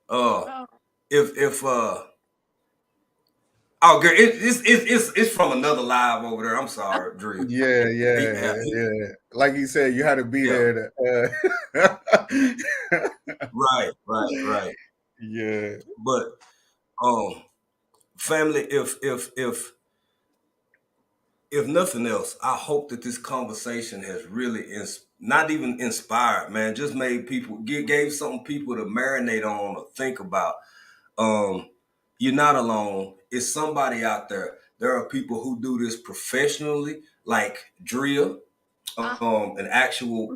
Uh Oh, if oh girl, it's from another live over there. I'm sorry, Drill. Yeah, He, yeah, yeah. Like you said, you had to be yeah, there to right. yeah. But um family, if nothing else, I hope that this conversation has really not even inspired, man, just made people gave something people to marinate on or think about. Um, you're not alone. It's somebody out there. There are people who do this professionally, like Drill, uh, an actual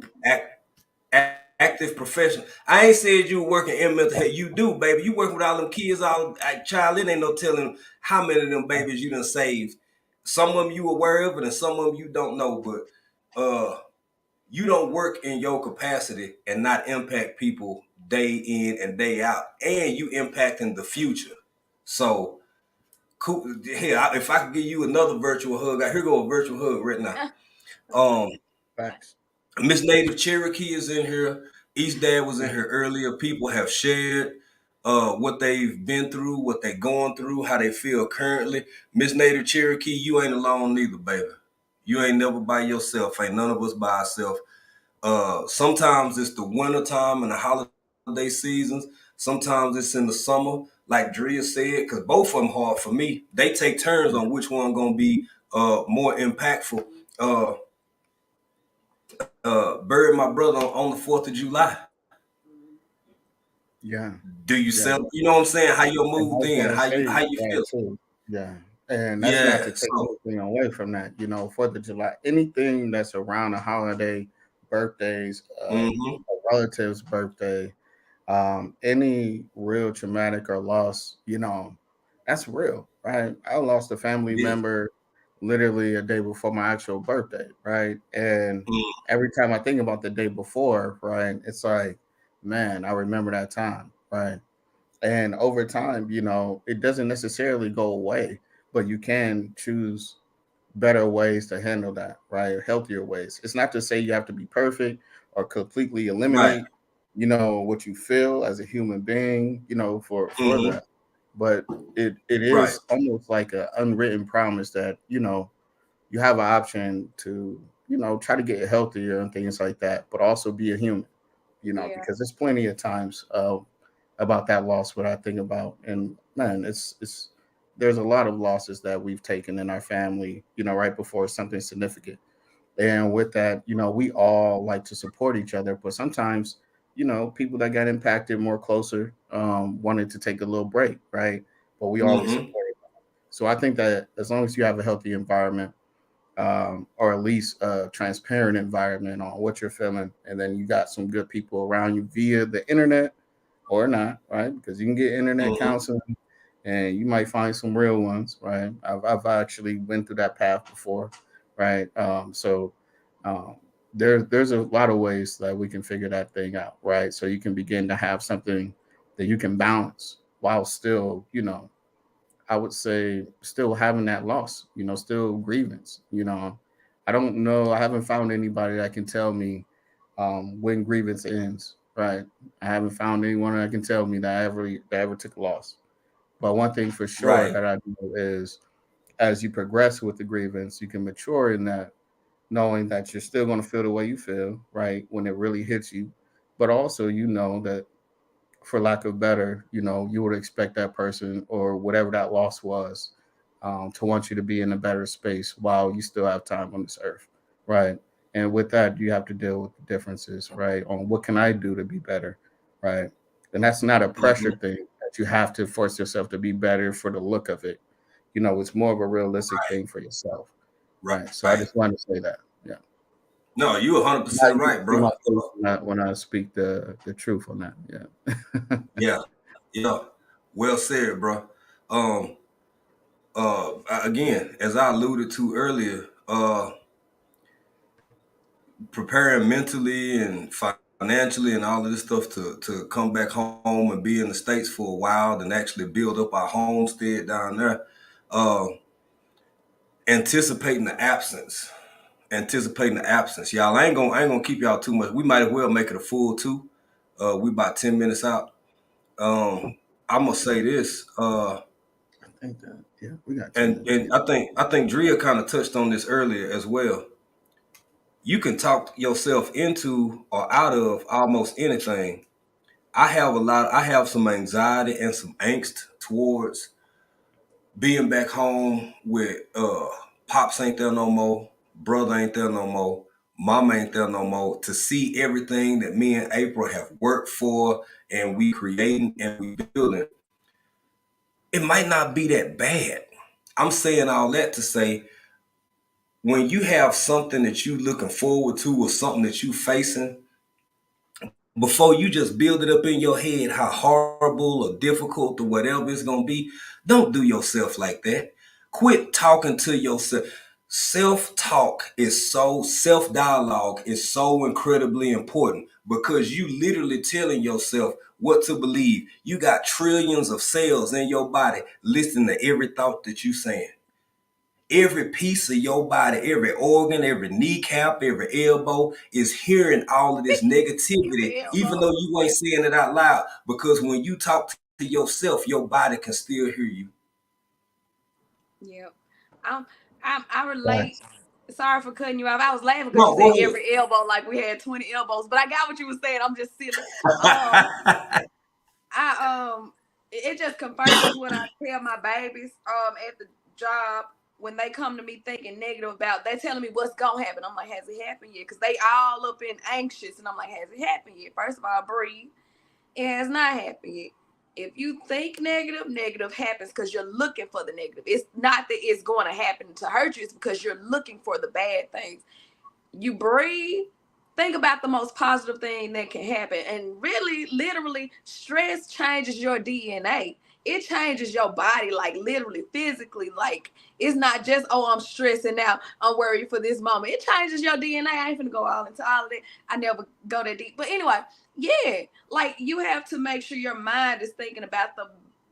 active professional. I ain't said you were working in mental health. You do, baby. You working with all them kids, all child. It ain't no telling how many of them babies you done saved. Some of them you aware of it, and some of them you don't know. But you don't work in your capacity and not impact people day in and day out, and you impacting the future. So cool. Here, if I could give you another virtual hug, here go a virtual hug right now. Um, Facts. Miss Native Cherokee is in here. East Dad was in here earlier. People have shared what they've been through, what they're going through, how they feel currently. Miss Native Cherokee, you ain't alone neither, baby. You ain't never by yourself. Ain't none of us by ourselves. Sometimes it's the winter time and the holiday seasons. Sometimes it's in the summer, like Drea said, because both of them hard for me. They take turns on which one gonna be more impactful. Uh, buried my brother on the 4th of July. Yeah. Do you sell? Yeah. You know what I'm saying? How you And I moved was in? gonna How say you feel? that too. Yeah. And that's not to Yeah. take So. anything away from that. 4th of July, anything that's around a holiday, birthdays, Mm-hmm. a relative's birthday, any real traumatic or loss, that's real, right? I lost a family Yeah. member literally a day before my actual birthday, right? And every time I think about the day before, right, it's like, man, I remember that time, right? And over time, it doesn't necessarily go away, but you can choose better ways to handle that, right? Healthier ways. It's not to say you have to be perfect or completely Right. eliminate, what you feel as a human being, for Mm-hmm. that. But it Right. is almost like an unwritten promise that, you have an option to, try to get healthier and things like that, but also be a human, yeah. because there's plenty of times about that loss what I think about. And man, it's there's a lot of losses that we've taken in our family, right before something significant. And with that, we all like to support each other, but sometimes, people that got impacted more closer wanted to take a little break, right? But we always Mm-hmm. supported them. So I think that as long as you have a healthy environment, or at least a transparent environment on what you're feeling, and then you got some good people around you via the internet or not, right? Because you can get internet Mm-hmm. counseling, and you might find some real ones, right? I've actually went through that path before, right? So um, there's a lot of ways that we can figure that thing out, right? So you can begin to have something that you can balance while still, I would say still having that loss, still grievance. I don't know. I haven't found anybody that can tell me when grievance ends. Right. I haven't found anyone that can tell me that ever took a loss. But one thing for sure Right. that I know is as you progress with the grievance, you can mature in that, knowing that you're still going to feel the way you feel, right, when it really hits you. But also, that for lack of better, you would expect that person or whatever that loss was to want you to be in a better space while you still have time on this earth, right? And with that, you have to deal with the differences, right? On what can I do to be better, right? And that's not a Mm-hmm. pressure thing that you have to force yourself to be better for the look of it. It's more of a realistic thing for yourself, right? So I Right. just wanted to say that, yeah. No, you 100% Now you can right, see bro. my face when I speak the truth on that, yeah. Yeah. Yeah. Well said, bro. Um, Again, as I alluded to earlier, preparing mentally and financially and all of this stuff to come back home and be in the States for a while and actually build up our homestead down there. Uh, anticipating the absence. Anticipating the absence. Y'all I ain't gonna keep y'all too much. We might as well make it a full two. We about 10 minutes out. Um, I'm gonna say this. I think that, yeah, we got 10 And minutes. and I think Drea kind of touched on this earlier as well. You can talk yourself into or out of almost anything. I have some anxiety and some angst towards being back home with pops ain't there no more, brother ain't there no more, mama ain't there no more, to see everything that me and April have worked for and we creating and we building. It might not be that bad. I'm saying all that to say when you have something that you looking forward to or something that you facing, before you just build it up in your head how horrible or difficult or whatever it's gonna be, don't do yourself like that. Quit talking to yourself. Self-talk is so self-dialogue is so incredibly important because you literally telling yourself what to believe. You got trillions of cells in your body listening to every thought that you saying. Every piece of your body, every organ, every kneecap, every elbow is hearing all of this negativity, Every even elbow. though you ain't saying it out loud. Because when you talk to yourself, your body can still hear you. Yep. I'm, I relate. Facts. Sorry for cutting you off. I was laughing because you No, said go every elbow like we had 20 elbows, but I got what you were saying. I'm just silly. Um, ahead. it just confirms what I tell my babies at the job when they come to me thinking negative about. They telling me what's gonna happen. I'm like, has it happened yet? Because they all up in anxious, and I'm like, has it happened yet? First of all, breathe. It has not happened yet. If you think negative, negative happens because you're looking for the negative. It's not that it's going to happen to hurt you, it's because you're looking for the bad things. You breathe, think about the most positive thing that can happen. And really, literally, stress changes your DNA. It changes your body, like literally, physically. Like, it's not just, oh, I'm stressing out, I'm worried for this moment. It changes your DNA. I ain't finna go all into all of that. I never go that deep. But anyway, yeah, like you have to make sure your mind is thinking about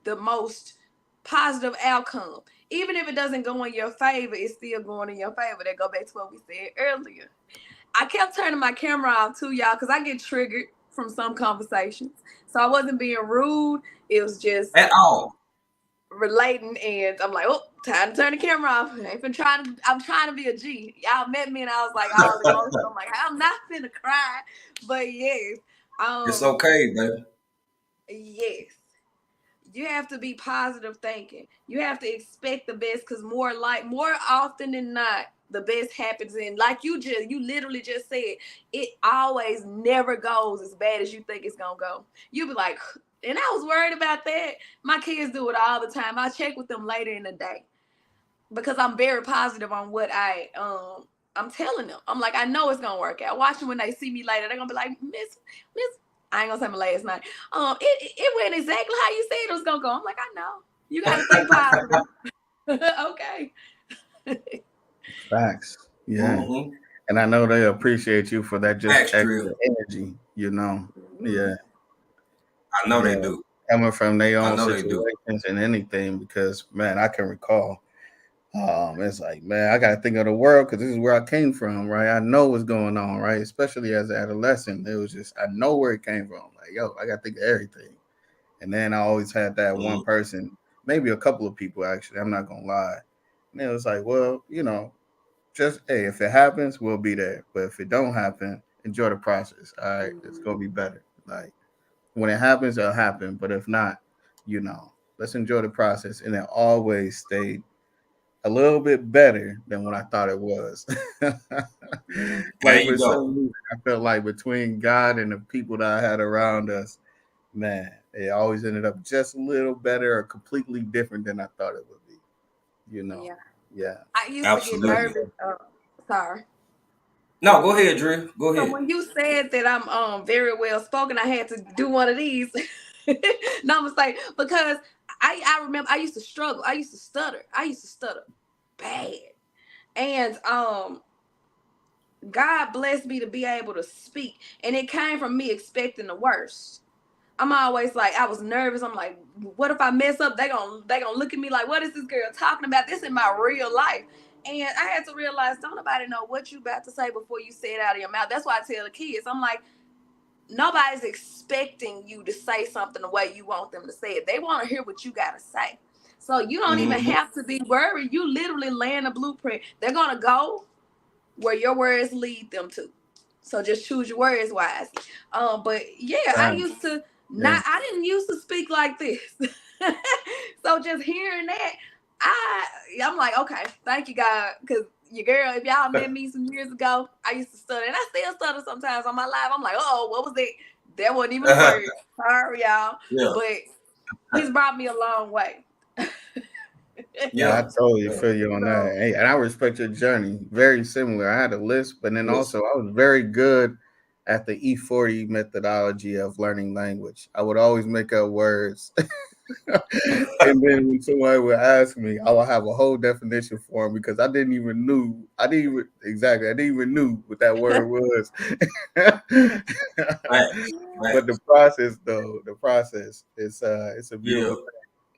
the most positive outcome. Even if it doesn't go in your favor, it's still going in your favor. That go back to what we said earlier. I kept turning my camera off too, y'all, because I get triggered from some conversations. So I wasn't being rude. It was just At all. relating, and I'm like, oh, time to turn the camera off. I ain't been trying to. I'm trying to be a G. Y'all met me, and I was like all emotional. I'm like, I'm not finna cry, but yes, It's um, okay, baby. yes. You have to be positive thinking. You have to expect the best, because more often than not, the best happens. And like you literally just said, it always never goes as bad as you think it's gonna go. You be like, and I was worried about that. My kids do it all the time. I check with them later in the day because I'm very positive on what I'm telling them. I'm like, I know it's gonna work out. Watch them when they see me later. They're gonna be like, Miss. I ain't gonna say my last name. It went exactly how you said it was gonna go. I'm like, I know. You got to think positive. Okay. Facts. Yeah. Mm-hmm. And I know they appreciate you for that just Facts, extra Trill. energy, you know. Yeah. I know they Yeah. do. Coming from their I own know they do. situations and anything, because man, I can recall. It's like, man, I gotta think of the world because this is where I came from, right? I know what's going on, right? Especially as an adolescent. It was just I know where it came from. Like, yo, I gotta think of everything. And then I always had that one Mm-hmm. person, maybe a couple of people actually, I'm not gonna lie. And it was like, well, just hey, if it happens, we'll be there. But if it don't happen, enjoy the process. All right, it's gonna be better. Like when it happens, it'll happen. But if not, let's enjoy the process. And it always stayed a little bit better than what I thought it was. Yeah. There Like for you some go. reason, I felt like between God and the people that I had around us, man, it always ended up just a little better or completely different than I thought it would be. You know, Yeah. yeah. I used to get Absolutely. nervous. Sorry. No, go ahead, Drew. Go So ahead. when you said that I'm very well spoken, I had to do one of these. No mistake, because I remember I used to struggle. I used to stutter. I used to stutter bad, and God blessed me to be able to speak, and it came from me expecting the worst. I'm always like, I was nervous. I'm like, what if I mess up? They gonna look at me like, what is this girl talking about? This is my real life. And I had to realize, don't nobody know what you about to say before you say it out of your mouth. That's why I tell the kids, I'm like, nobody's expecting you to say something the way you want them to say it. They want to hear what you gotta say. So you don't even Mm-hmm. have to be worried. You literally laying a blueprint. They're gonna go where your words lead them to. So just choose your words wisely. But yeah, I Right. used to Yeah. not. I didn't used to speak like this. So just hearing that, I'm like, okay, thank you God, because your girl. If y'all met me some years ago, I used to stutter, and I still stutter sometimes on my live. I'm like, oh, what was that? That wasn't even a word. Sorry, y'all, Yeah. but he's brought me a long way. Yeah, I Yeah. totally Yeah. feel you on that. So Hey, and I respect your journey. Very similar. I had a list, but then Yes. also I was very good at the E40 methodology of learning language. I would always make up words. And then when somebody would ask me, I would have a whole definition for them because I didn't even knew what that word was. Facts. But the Facts. process though, the process, it's a Yeah. beautiful.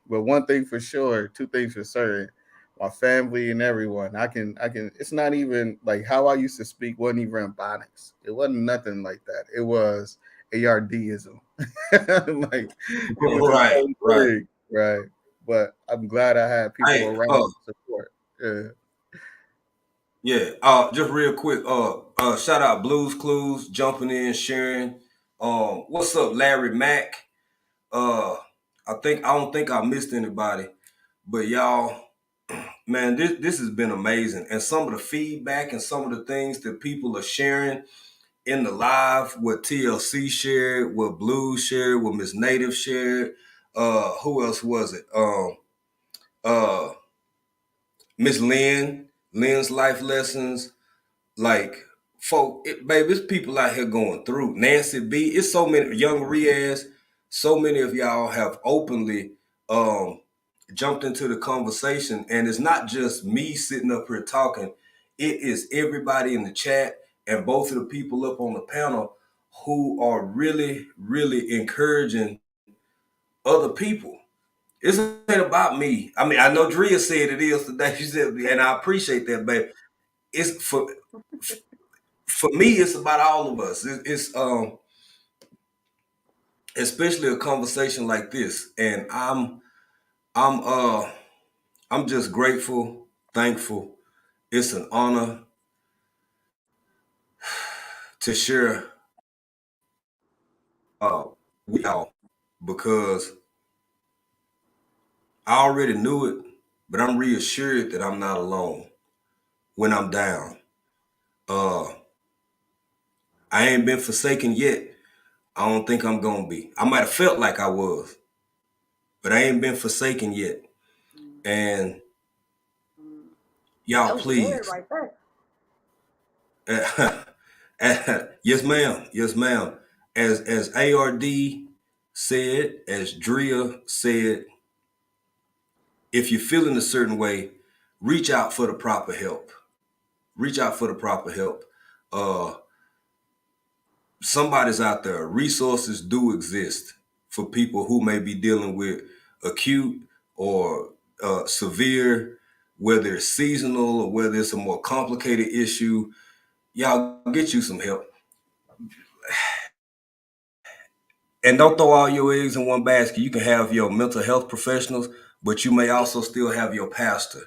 But one thing for sure, two things for certain, my family and everyone, I can. It's not even like how I used to speak wasn't even phonics. It wasn't nothing like that. It was ARDism. Like it was its Right. own Right. thing, right? But I'm glad I had people Hey. around to support. Yeah, Yeah. Just real quick. Shout out Blues Clues jumping in, sharing. What's up, Larry Mack? Uh, I don't think I missed anybody, but y'all, man, this has been amazing, and some of the feedback and some of the things that people are sharing in the live, what TLC shared, what Blues shared, what Miss Native shared. Who else was it? Uh, Miss Lynn's life lessons. Like, baby, it's people out here going through. Nancy B, it's so many, young Riaz, so many of y'all have openly jumped into the conversation. And it's not just me sitting up here talking, it is everybody in the chat and both of the people up on the panel who are really, really encouraging other people. It's ain't about me. I mean, I know Drea said it is today. She said, and I appreciate that, baby. It's for me, it's about all of us. It's especially a conversation like this, and I'm I'm just grateful, thankful. It's an honor to share with y'all because I already knew it, but I'm reassured that I'm not alone when I'm down. Uh, I ain't been forsaken yet. I don't think I'm gonna be. I might have felt like I was, but I ain't been forsaken yet. Mm, And mm. y'all, That was good please. right there. Yes, ma'am. Yes, ma'am. As ARD said, as Drea said, if you're feeling a certain way, reach out for the proper help. Reach out for the proper help. Uh, Somebody's out there. Resources do exist for people who may be dealing with acute or severe, whether it's seasonal or whether it's a more complicated issue. Y'all get you some help. And don't throw all your eggs in one basket. You can have your mental health professionals, but you may also still have your pastor.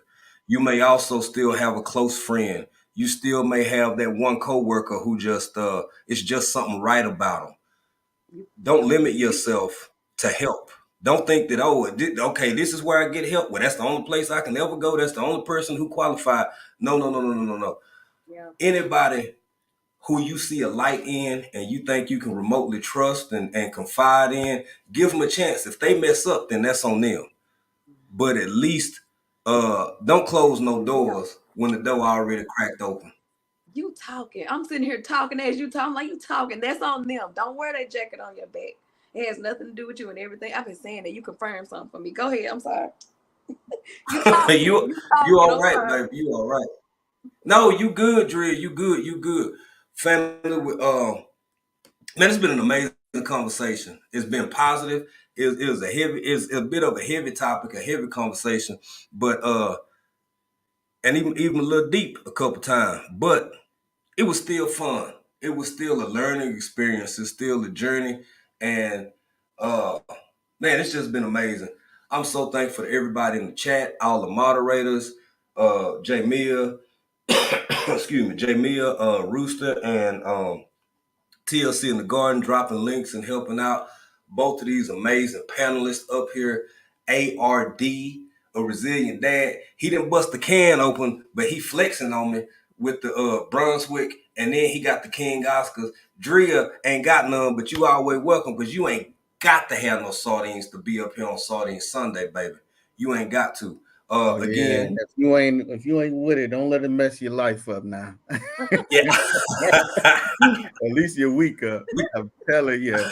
You may also still have a close friend. You still may have that one coworker who just it's just something right about them. Don't You, limit you, yourself to help. Don't think that, oh, okay, this is where I get help. Well, that's the only place I can ever go. That's the only person who qualified. No, no, no, no, no, no, no. yeah. Anybody who you see a light in and you think you can remotely trust and confide in, give them a chance. If they mess up, then that's on them. But at least don't close no Yeah. doors when the door already cracked open. You talking. I'm sitting here talking as you talking, like you talking. That's on them. Don't wear that jacket on your back. It has nothing to do with you and everything. I've been saying that. You confirm something for me. Go ahead. I'm sorry. You talking. you You you talking. all I'm right, sorry. baby. You all right. No, you good, Dre. You good. You good. Family with man, it's been an amazing conversation. It's been positive. It was a heavy, it's a bit of a heavy topic, a heavy conversation, but and even a little deep a couple times. But it was still fun. It was still a learning experience. It's still a journey. And uh man, it's just been amazing. I'm so thankful to everybody in the chat, all the moderators, Jamia, excuse me, Jamia, Rooster, and TLC in the Garden, dropping links and helping out both of these amazing panelists up here. ARD, a resilient dad. He didn't bust the can open, but he flexing on me with the Brunswick, and then he got the King Oscars. Drea ain't got none, but you always welcome because you ain't got to have no sardines to be up here on Sardine Sunday, baby. You ain't got to. Oh yeah. Again, If you ain't with it, don't let it mess your life up now. yeah. At least your week up. I'm telling you,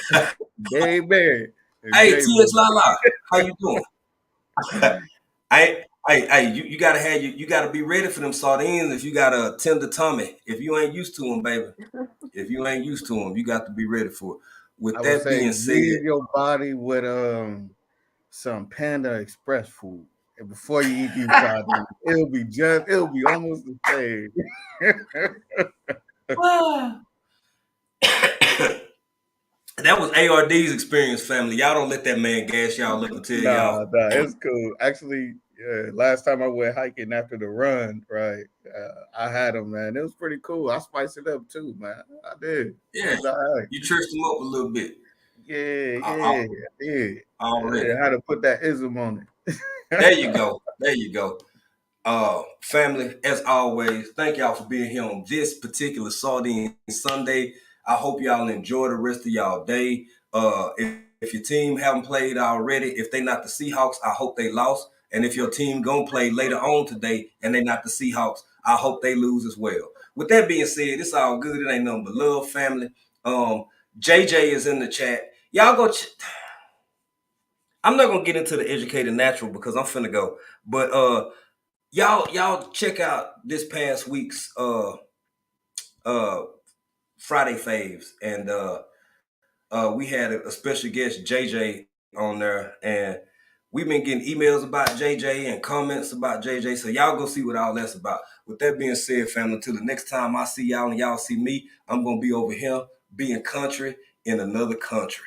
baby. And Hey, Jamie. TH Lala, how you doing? You gotta have you gotta be ready for them sardines if you got a tender tummy. If you ain't used to them, baby. If you ain't used to them, you got to be ready for it. I With would that say being said, grease your body with some Panda Express food. And before you eat these sardines, it'll be almost the same. that was ARD's experience, family. Y'all don't let that man gas y'all up and tell Nah, y'all. nah, it's cool. Actually, last time I went hiking after the run, right? I had them, man. It was pretty cool. I spiced it up too, man. I did. It Yeah, was all right. you tricked them up a little bit Yeah, uh, yeah, I did. already. I had to put that ism on it. There you go. There you go. Family, as always, thank y'all for being here on this particular Sardine Sunday. I hope y'all enjoy the rest of y'all day. If your team haven't played already, if they not the Seahawks, I hope they lost. And if your team gonna play later on today and they not the Seahawks, I hope they lose as well. With that being said, it's all good. It ain't nothing but love, family. Um, JJ is in the chat. Y'all go. I'm not gonna get into the educated natural because I'm finna go. But y'all check out this past week's uh Friday faves, and we had a special guest JJ on there, and we've been getting emails about JJ and comments about JJ. So y'all go see what all that's about. With that being said, family, until the next time I see y'all and y'all see me, I'm gonna be over here being country in another country.